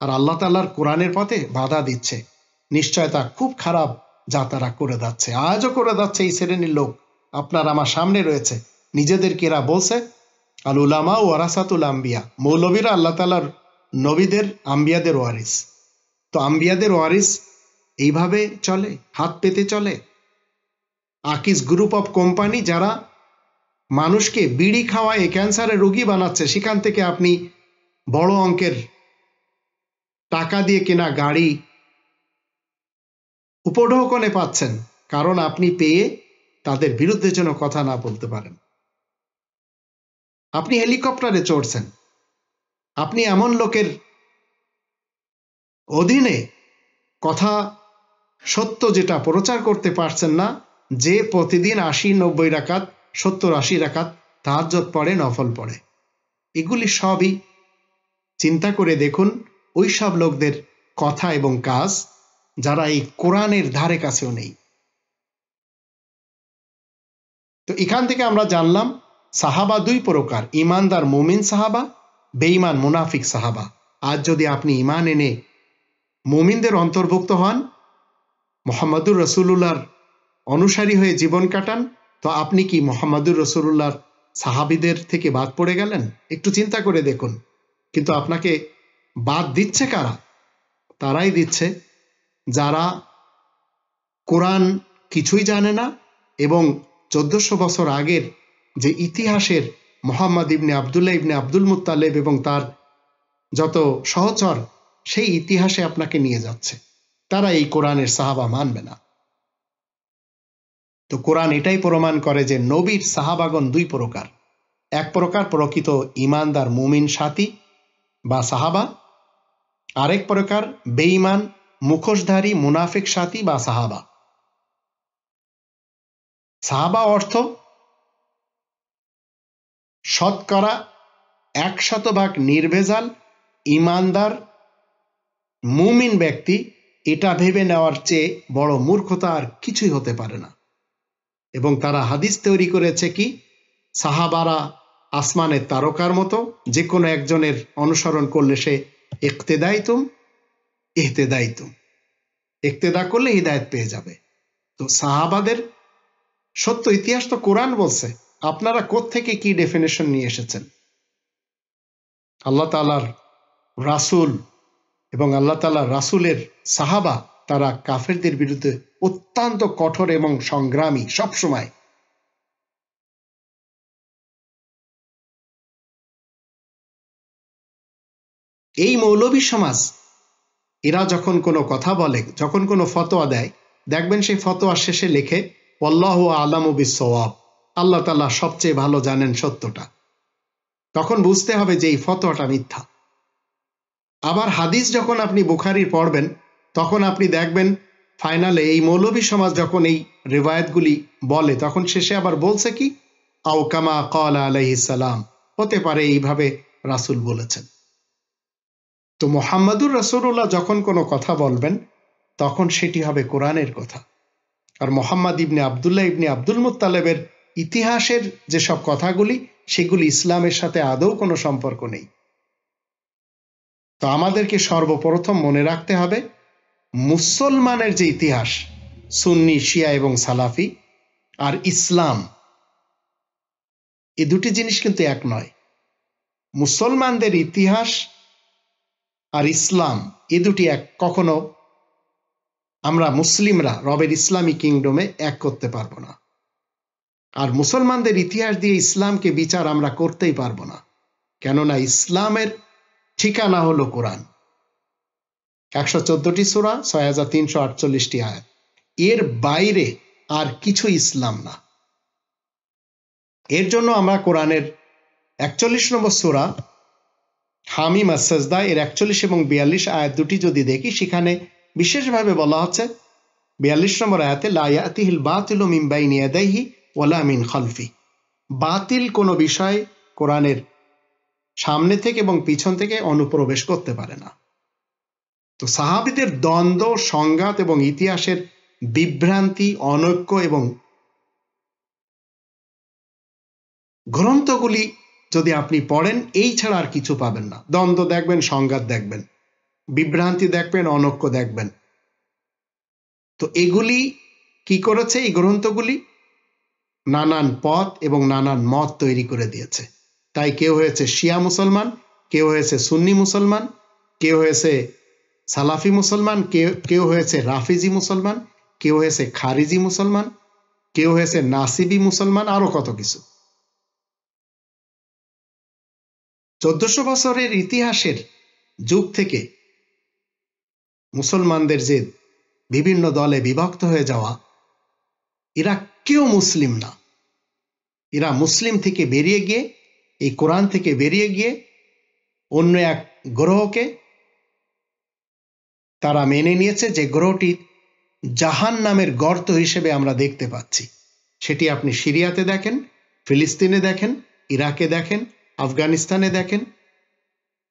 আর আল্লাহ তাআলার কোরআনের পথে বাধা দিচ্ছে। নিশ্চয় তা খুব খারাপ যা তারা করে যাচ্ছে, আজও করে যাচ্ছে। এই শ্রেণীর লোক আপনার আমার সামনে রয়েছে। নিজেদেরকে এরা বলছে আল উলামা ওয়ারাসাতুল আম্বিয়া, মৌলবীরা আল্লাহ তাআলার নবীদের আম্বিয়াদের ওয়ারিস। তো আম্বিয়াদের ওয়ারিস এইভাবে চলে, হাত পেতে চলে? আকিস গ্রুপ অফ কোম্পানি যারা মানুষকে বিড়ি খাওয়ায় ক্যান্সারের রোগী বানাচ্ছে, সেখান থেকে আপনি বড় অঙ্কের টাকা দিয়ে কেনা গাড়ি উপঢৌকনে পাচ্ছেন, কারণ আপনি পেয়ে তাদের বিরুদ্ধে যেন কথা না বলতে পারেন। আপনি হেলিকপ্টারে চড়ছেন, আপনি এমন লোকের অধীনে কথা সত্য যেটা প্রচার করতে পারছেন না, যে প্রতিদিন 80-90 রাকাত 70-80 রাকাত তাহাজ্জুদ পড়ে, নফল পড়ে। এগুলি সবই চিন্তা করে দেখুন ওই সব লোকদের কথা এবং কাজ যারা এই কোরআনের ধারে কাছেও নেই। তো এখান থেকে আমরা জানলাম সাহাবা দুই প্রকার, ইমানদার মুমিন সাহাবা, বেঈমান মুনাফিক সাহাবা। আজ যদি আপনি ইমান এনে মুমিনদের অন্তর্ভুক্ত হন, মুহাম্মদুর রাসূলুল্লাহর অনুসারী হয়ে জীবন কাটান, তো আপনি কি মুহাম্মদুর রাসূলুল্লাহর সাহাবীদের থেকে বাদ পড়ে গেলেন? একটু চিন্তা করে দেখুন। কিন্তু আপনাকে বাদ দিচ্ছে কারা? তারাই দিচ্ছে যারা কোরআন কিছুই জানে না এবং 1400 বছর আগের যে ইতিহাসের মুহাম্মদ ইবনে আব্দুল্লাহ ইবনে আব্দুল মুত্তালিব এবং তার যত সহচর, সেই ইতিহাসে আপনাকে নিয়ে যাচ্ছে। তারা এই কোরআনের সাহাবা মানবে না। তো কোরআন এটাই প্রমাণ করে যে নবীর সাহাবাগণ দুই প্রকার। এক প্রকার প্রকৃত ইমানদার মুমিন সাথী বা সাহাবা, আরেক প্রকার বেঈমান মুখোশধারী মুনাফিক সাথী বা সাহাবা। সাহাবা অর্থ শতকরা 100% নির্ভেজাল ইমানদার মুমিন ব্যক্তি। এটা ভেবে নেওয়ার চেয়ে বড় মূর্খতা আর কিছুই হতে পারে না। এবং তারা হাদিস তৈরি করেছে কি, সাহাবারা আসমানের তারকার মতো, যে কোনো একজনের অনুসরণ করলে সে ইক্তেদাইতুম ইহতেদাইতুম, ইক্তেদা করলে হিদায়াত পেয়ে যাবে। তো সাহাবাদের সত্য ইতিহাস তো কোরআন বলছে। আপনারা কোত্থেকে কি ডেফিনেশন নিয়ে এসেছেন? আল্লাহ তাআলার রাসূল এবং আল্লাহ তাআলার রাসূলের সাহাবা তারা কাফেরদের বিরুদ্ধে অত্যন্ত কঠোর এবং সংগ্রামী সবসময়। এই মৌলবী সমাজ এরা যখন কোনো কথা বলে, যখন কোনো ফতোয়া দেয়, দেখবেন সেই ফতোয়ার শেষে লেখে আল্লাহু আ'লামু বিস-সাওয়াব, আল্লাহ তাআলা সবচেয়ে ভালো জানেন সত্যটা। তখন বুঝতে হবে যে এই ফতোয়াটা মিথ্যা। আবার হাদিস যখন আপনি বুখারীর পড়বেন, তখন আপনি দেখবেন ফাইনালে এই মৌলবী সমাজ যখন এই রিওয়ায়াতগুলি বলে, তখন শেষে আবার বলছে কি, আও কামা ক্বালা আলাইহিস সালাম, হতে পারে এইভাবে রাসূল বলেছেন। তো মুহাম্মদুর রাসূলুল্লাহ যখন কোনো কথা বলবেন, তখন সেটি হবে কোরআনের কথা। আর মোহাম্মদ ইবনে আবদুল্লাহ ইবনে আব্দুল মুত্তালেবের ইতিহাসের যেসব কথাগুলি, সেগুলি ইসলামের সাথে আদৌ কোনো সম্পর্ক নেই। তো আমাদেরকে সর্বপ্রথম মনে রাখতে হবে, মুসলমানের যে ইতিহাস, সুন্নি, শিয়া এবং সালাফি, আর ইসলাম, এই দুটি জিনিস কিন্তু এক নয়। মুসলমানদের ইতিহাস আর ইসলাম এই দুটি এক, কখনো আমরা মুসলিমরা রবের ইসলামী কিংডমে এক করতে পারবো না। আর মুসলমানদের ইতিহাস দিয়ে ইসলামকে বিচার আমরা করতেই পারবো না, কেননা ইসলামের ঠিকানা হলো কোরআন। 114টি সূরা, 6348টি আয়াত, এর বাইরে আর কিছু ইসলাম না। এর জন্য আমরা কোরআনের 41 নম্বর সূরা হামিম আস-সাজদা এর 41 এবং 42 আয়াত দুটি যদি দেখি, সেখানে বিশেষভাবে বলা হচ্ছে 42 নম্বর আয়াতে, লা ইয়াতিহিল বাতিলু মিন বাইনি ইয়াদাইহি ওয়ালা মিন খালফি। বাতিল কোনো বিষয় কোরআনের সামনে থেকে এবং পিছন থেকে অনুপ্রবেশ করতে পারে না। তো সাহাবীদের দ্বন্দ্ব, সংঘাত এবং ইতিহাসের বিভ্রান্তি, অনৈক্য এবং গ্রন্থগুলি যদি আপনি পড়েন, এই ছাড়া আর কিছু পাবেন না। দ্বন্দ্ব দেখবেন, সংঘাত দেখবেন, বিভ্রান্তি দেখবেন, অনৈক্য দেখবেন। তো এগুলি কি করেছে? এই গ্রন্থগুলি নানান পথ এবং নানান মত তৈরি করে দিয়েছে। তাই কেউ হয়েছে শিয়া মুসলমান, কেউ হয়েছে সুন্নি মুসলমান, কেউ হয়েছে সালাফি মুসলমান, কেউ হয়েছে রাফিজি মুসলমান, কেউ হয়েছে খারিজি মুসলমান, কেউ হয়েছে নাসিবি মুসলমান, আরো কত কিছু। 1400 বছরের ইতিহাসের যুগ থেকে মুসলমানদের যে বিভিন্ন দলে বিভক্ত হয়ে যাওয়া, এরা কেউ মুসলিম না। এরা মুসলিম থেকে বেরিয়ে গিয়ে, এই কোরআন থেকে বেরিয়ে গিয়ে অন্য এক গ্রহকে তারা মেনে নিয়েছে, যে গ্রহটি জাহান নামের গর্ত হিসেবে আমরা দেখতে পাচ্ছি। সেটি আপনি সিরিয়াতে দেখেন, ফিলিস্তিনে দেখেন, ইরাকে দেখেন, আফগানিস্তানে দেখেন,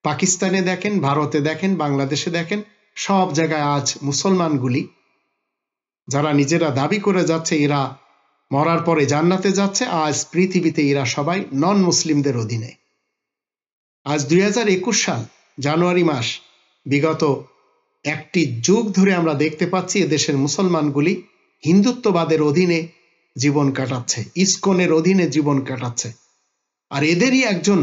পাকিস্তানে দেখেন, ভারতে দেখেন, বাংলাদেশে দেখেন। সব জায়গায় আজ মুসলমানগুলি, যারা নিজেরা দাবি করে যাচ্ছে এরা মরার পরে জান্নাতে যাচ্ছে, আজ পৃথিবীতে এরা সবাই নন মুসলিমদের অধীনে। আজ 2021 সাল জানুয়ারি মাস, বিগত একটি যুগ ধরে আমরা দেখতে পাচ্ছি এদেশের মুসলমানগুলি হিন্দুত্ববাদের অধীনে জীবন কাটাচ্ছে, ইসকনের অধীনে জীবন কাটাচ্ছে। আর এদেরই একজন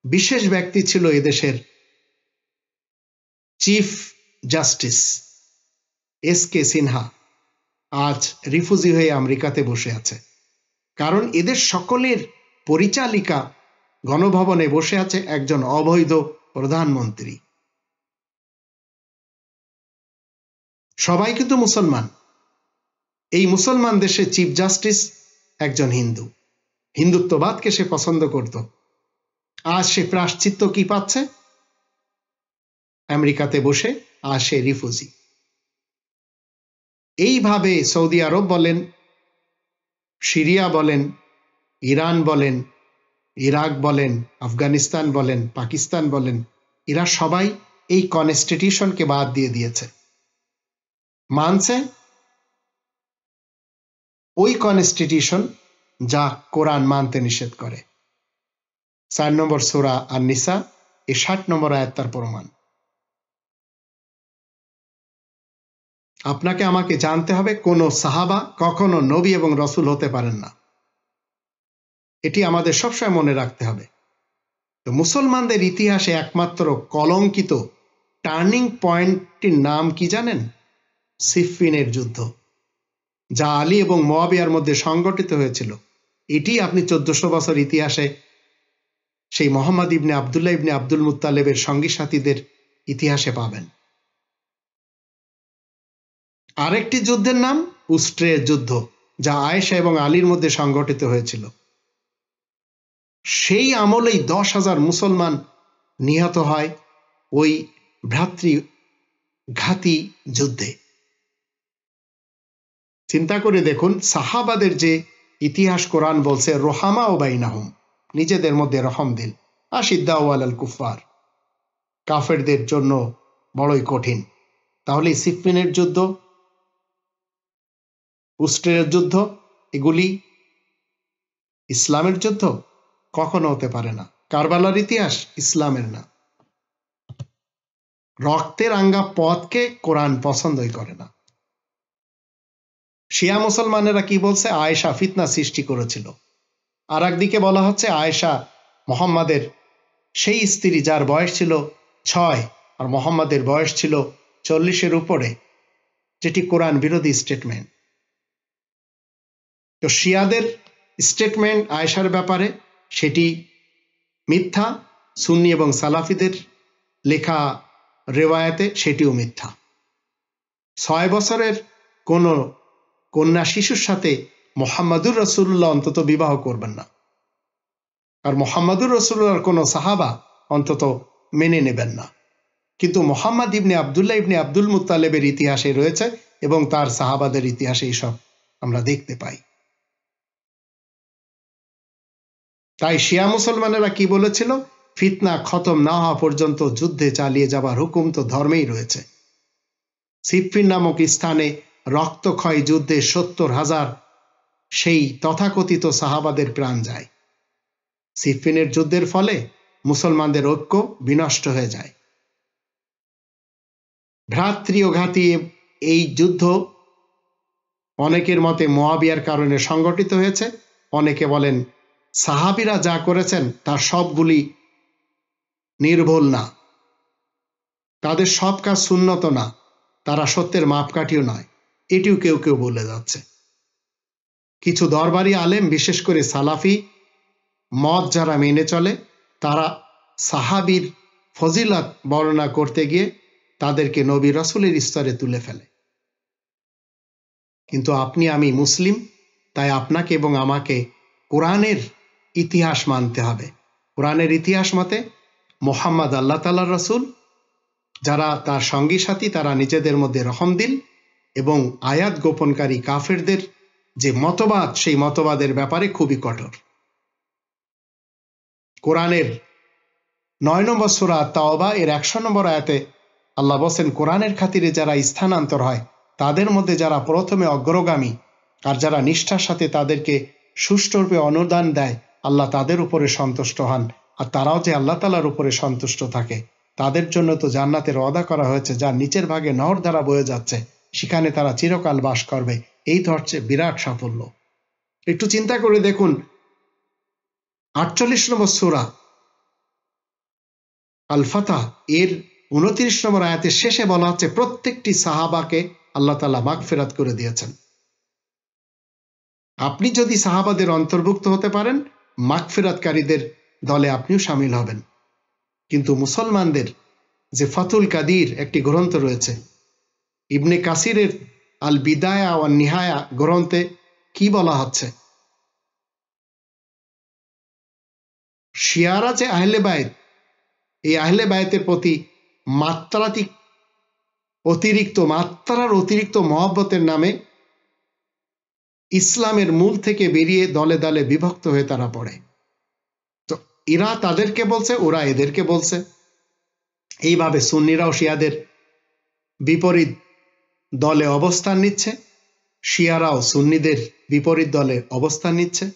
বিশেষ ব্যক্তি ছিল এদেশের চিফ জাস্টিস এস.কে. সিনহা, আজ রিফিউজি হয়ে আমেরিকাতে বসে আছে। কারণ এদের সকলের পরিচালিকা গণভবনে বসে আছে একজন অবৈধ প্রধানমন্ত্রী। সবাই কিন্তু মুসলমান। এই মুসলমান দেশে চিফ জাস্টিস একজন হিন্দু, হিন্দুত্ববাদকে সে পছন্দ করত। আজ সে প্রায়শ্চিত্ত কি পাচ্ছে? আমেরিকাতে বসে আজ সে রিফিউজি। এইভাবে সৌদি আরব বলেন, সিরিয়া বলেন, ইরান বলেন, ইরাক বলেন, আফগানিস্তান বলেন, পাকিস্তান বলেন, এরা সবাই এই কনস্টিটিউশনকে বাদ দিয়ে দিয়েছে, মানছে ওই কনস্টিটিউশন যা কোরআন মানতে নিষেধ করে। 4 নম্বর সূরা আন-নিসা, 60 নম্বর আয়াত তার প্রমাণ। আপনাকে আমাকে জানতে হবে, কোন সাহাবা কখনো নবী এবং রসুল হতে পারেন না। এটি আমাদের সবসময় মনে রাখতে হবে। তো মুসলমানদের ইতিহাসে একমাত্র কলঙ্কিত টার্নিং পয়েন্টটির নাম কি জানেন? সিফফিনের যুদ্ধ, যা আলী এবং মুয়াবিয়ার মধ্যে সংগঠিত হয়েছিল। এটি আপনি 1400 বছর ইতিহাসে সেই মোহাম্মদ ইবনে আবদুল্লাহ ইবনে আব্দুল মুত্তালেবের সঙ্গী সাথীদের ইতিহাসে পাবেন। আরেকটি যুদ্ধের নাম উস্ট্রের যুদ্ধ, যা আয়েশা এবং আলীর মধ্যে সংগঠিত হয়েছিল। সেই আমলেই 10,000 মুসলমান নিহত হয় ওই ভ্রাতৃঘাতী যুদ্ধে। চিন্তা করে দেখুন, সাহাবাদের যে ইতিহাস কোরআন বলছে রোহামা ও বাইনাহুম, নিজেদের মধ্যে রহম দিল, আশিদ্দাউ আলাল কুফার, কাফেরদের জন্য বড়ই কঠিন। তাহলে সিফিনের যুদ্ধ, উস্ট্রের যুদ্ধ এগুলি ইসলামের যুদ্ধ? কখনো হতে পারে না। কারবালার ইতিহাস ইসলামের না। রক্তের রাঙ্গা পথকে কোরআন পছন্দই করে না। শিয়া মুসলমানেরা কি বলছে? আয়েশা ফিতনা সৃষ্টি করেছিল। আর একদিকে বলা হচ্ছে আয়েশা মোহাম্মদের সেই স্ত্রী যার বয়স ছিল 6 আর মোহাম্মদের বয়স ছিল 40-এর উপরে, যেটি কোরআন বিরোধী স্টেটমেন্ট। তো শিয়াদের স্টেটমেন্ট আয়েশার ব্যাপারে সেটি মিথ্যা, সুন্নি এবং সালাফিদের লেখা রেওয়ায়াতে সেটিও মিথ্যা। 6 বছরের কোন কন্যা শিশুর সাথে মোহাম্মদুর রাসূলুল্লাহ অন্তত বিবাহ করবেন না, আর মোহাম্মদুর রাসূলুল্লাহর কোন সাহাবা অন্তত মেনে নেবেন না। কিন্তু মোহাম্মদ ইবনে আবদুল্লাহ ইবনে আব্দুল মুত্তালিবের ইতিহাসে রয়েছে এবং তার সাহাবাদের ইতিহাসে এইসব আমরা দেখতে পাই। তাই শিয়া মুসলমানেরা কি বলেছিল? ফিতনা খতম না হওয়া পর্যন্ত যুদ্ধে চালিয়ে যাবার হুকুম তো ধর্মেই রয়েছে। সিফিন নামক স্থানে রক্তক্ষয় যুদ্ধে 70,000 সেই তথাকথিত সাহাবাদের প্রাণ যায়। সিফিনের যুদ্ধের ফলে মুসলমানদের ঐক্য বিনষ্ট হয়ে যায়। ভ্রাতৃঘাতী এই যুদ্ধ অনেকের মতে মুআবিয়ার কারণে সংগঠিত হয়েছে। অনেকে বলেন সাহাবীরা যা করেছেন তার সবগুলি নির্ভুল না, তাদের সব কাজ সুন্নত না, তারা সত্যের মাপকাঠিও নয়, এটিও কেউ কেউ বলে যাচ্ছে। কিছু দরবারি আলেম, বিশেষ করে সালাফি মত যারা মেনে চলে, তারা সাহাবীর ফজিলত বর্ণনা করতে গিয়ে তাদেরকে নবী রাসূলের স্তরে তুলে ফেলে। কিন্তু আপনি আমি মুসলিম, তাই আপনাকে এবং আমাকে কোরআনের ইতিহাস মানতে হবে। কোরআনের ইতিহাস মতে মুহাম্মদ আল্লাহ তাআলার রাসূল, যারা তার সঙ্গী সাথী তারা নিজেদের মধ্যে রহমদিল, এবং আয়াত গোপনকারী কাফেরদের যে মতবাদ সেই মতবাদের ব্যাপারে খুবই কঠোর। কোরআনের 9 নম্বর সূরা তাওবা এর 100 নম্বর আয়াতে আল্লাহ বলেন, কোরআনের খাতিরে যারা স্থানান্তর হয় তাদের মধ্যে যারা প্রথমে অগ্রগামী আর যারা নিষ্ঠার সাথে তাদেরকে সুষ্ঠুরূপে অনুদান দেয়, আল্লাহ তাদের উপরে সন্তুষ্ট হন, আর তারাও যে আল্লাহ তাআলার উপরে সন্তুষ্ট থাকে। তাদের জন্য তো জান্নাতের ওয়াদা করা হয়েছে, যার নিচের ভাগে নহর ধারা বয়ে যাচ্ছে, সেখানে তারা চিরকাল বাস করবে। এই তো হচ্ছে বিরাট সাফল্য। একটু চিন্তা করে দেখুন, 48 নম্বর সূরা আল ফাতহ এর 29 নম্বর আয়াতের শেষে বলা হচ্ছে প্রত্যেকটি সাহাবাকে আল্লাহ তাআলা মাগফিরাত করে দিয়েছেন। আপনি যদি সাহাবাদের অন্তর্ভুক্ত হতে পারেন, মাগফিরাতকারীদের দলে আপনিও শামিল হবেন। কিন্তু মুসলমানদের যে ফাতুল কাদির একটি গ্রন্থ রয়েছে, ইবনে কাসিরের আল বিদায়া ওয়ান নিহায়া গ্রন্থে কি বলা হচ্ছে? শিয়ারা যে আহলে বায়ত, এই আহলে বায়তের প্রতি মাত্রার অতিরিক্ত মহব্বতের নামে ইসলামের মূল থেকে বেরিয়ে দলে দলে বিভক্ত হয়ে তারা পড়ে। তো এরা তাদেরকে বলছে, ওরা এদেরকে বলছে। এইভাবে সুন্নিরাও শিয়াদের বিপরীত দলে অবস্থান নিচ্ছে, শিয়ারাও সুন্নিদের বিপরীত দলে অবস্থান নিচ্ছে।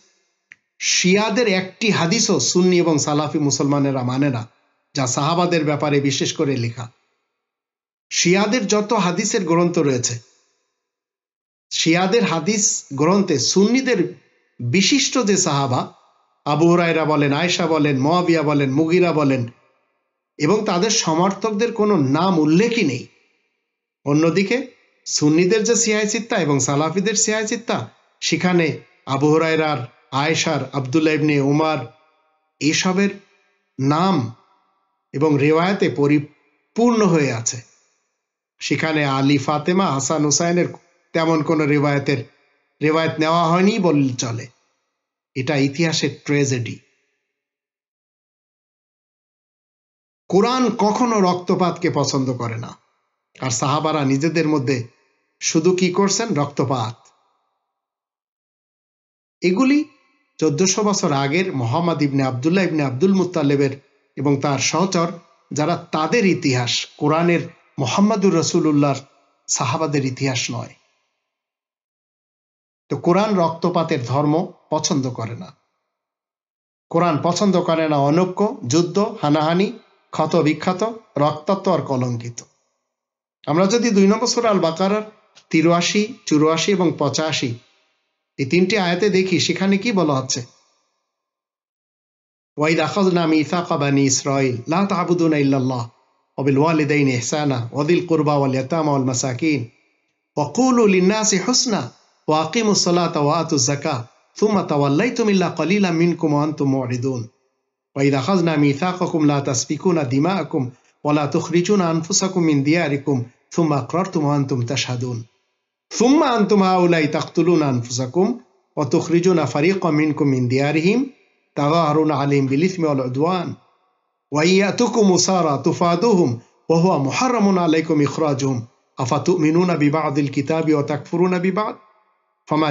শিয়াদের একটি হাদিসও সুন্নি এবং সালাফি মুসলমানেরা মানে না, যা সাহাবাদের ব্যাপারে বিশেষ করে লেখা। শিয়াদের যত হাদিসের গ্রন্থ রয়েছে, শিয়াদের হাদিস গ্রন্থে সুন্নিদের বিশিষ্ট যে সাহাবা, আবু হুরায়রা বলেন, আয়েশা বলেন, মুআবিয়া বলেন, মুগিরা বলেন, এবং তাদের সমর্থকদের কোনো নাম উল্লেখই নেই। অন্যদিকে সুন্নিদের যে সিয়াচিত্তা এবং সালাফিদের সিয়াচিত্তা, সেখানে আবু হুরায়রার, আয়েশার, আব্দুল্লাহ ইবনে উমার এসবের নাম এবং রেওয়ায়াতে পরিপূর্ণ হয়ে আছে। সেখানে আলী, ফাতেমা, হাসান, হুসাইনের তেমন কোনো রেওয়ায়াত নেওয়া হয়নি বললে চলে। এটা ইতিহাসের ট্র্যাজেডি। কোরআন কখনো রক্তপাতকে পছন্দ করে না, আর সাহাবারা নিজেদের মধ্যে শুধু কি করছেন? রক্তপাত। এগুলি 1400 বছর আগের মুহাম্মদ ইবনে আবদুল্লাহ ইবনে আব্দুল মুত্তালিবের এবং তার সহচর যারা তাদের ইতিহাস কোরআনের মুহাম্মাদুর রাসূলুল্লাহর সাহাবাদের ইতিহাস নয়। তো কোরআন রক্তপাতের ধর্ম পছন্দ করে না। কোরআন পছন্দ করে না অনৈক্য, যুদ্ধ, হানাহানি, ক্ষত বিখ্যাত, রক্তাক্ত আর কলঙ্কিত। আমরা যদি 2 নম্বর সূরা আল বাকারার 83, 84 এবং 85 এই 3টি আয়াতে দেখি, সেখানে কি বলা হচ্ছে? ওয়াইদ আখাযনা মিসাকা বানি ইসরাঈল লা তা'বুদুনা ইল্লাল্লাহ ওয়া বিল ওয়ালিদাইনি ইহসানা ওয়া যিল কুরবা ওয়াল ইয়াতামা ওয়াল মাসাকিন ওয়া কুলু লিন-নাসি হুসনা ওয়া আকিমুস সালাতা ওয়া আতুজ যাকাহ সুম্মা তাওয়াল্লাইতুম ইল্লা ক্বালিলাম মিনকুম ওয়া আনতুম মু'রিদুন ওয়াইদ আখাযনা মিসাকাকুম লা তাসফিকুনা দিমাআকুম ওয়া লা তুখরিজুনা আনফুসাকুম মিন দিয়ারিকুম সুম্মা আকরারতুম ওয়া আনতুম তাশহাদুন সুম্মা আনতুম হাউলাই তাকতুলুনা আনফুসাকুম ওয়া তুখরিজুনা ফারীকাম মিনকুম মিন দিয়ারিহিম তাযাহারুনা আলাইহিম বিল ইসমি ওয়াল উদওয়ান ওয়া ইয়াতুকুম উসারা তুফাদুহুম ওয়া হুয়া মুহাররামুন আলাইকুম ইখরাজুহুম আফাতুমিনুনা বিবা'দিল কিতাবি ওয়া তাকফুরুনা বিবা'দ ফামা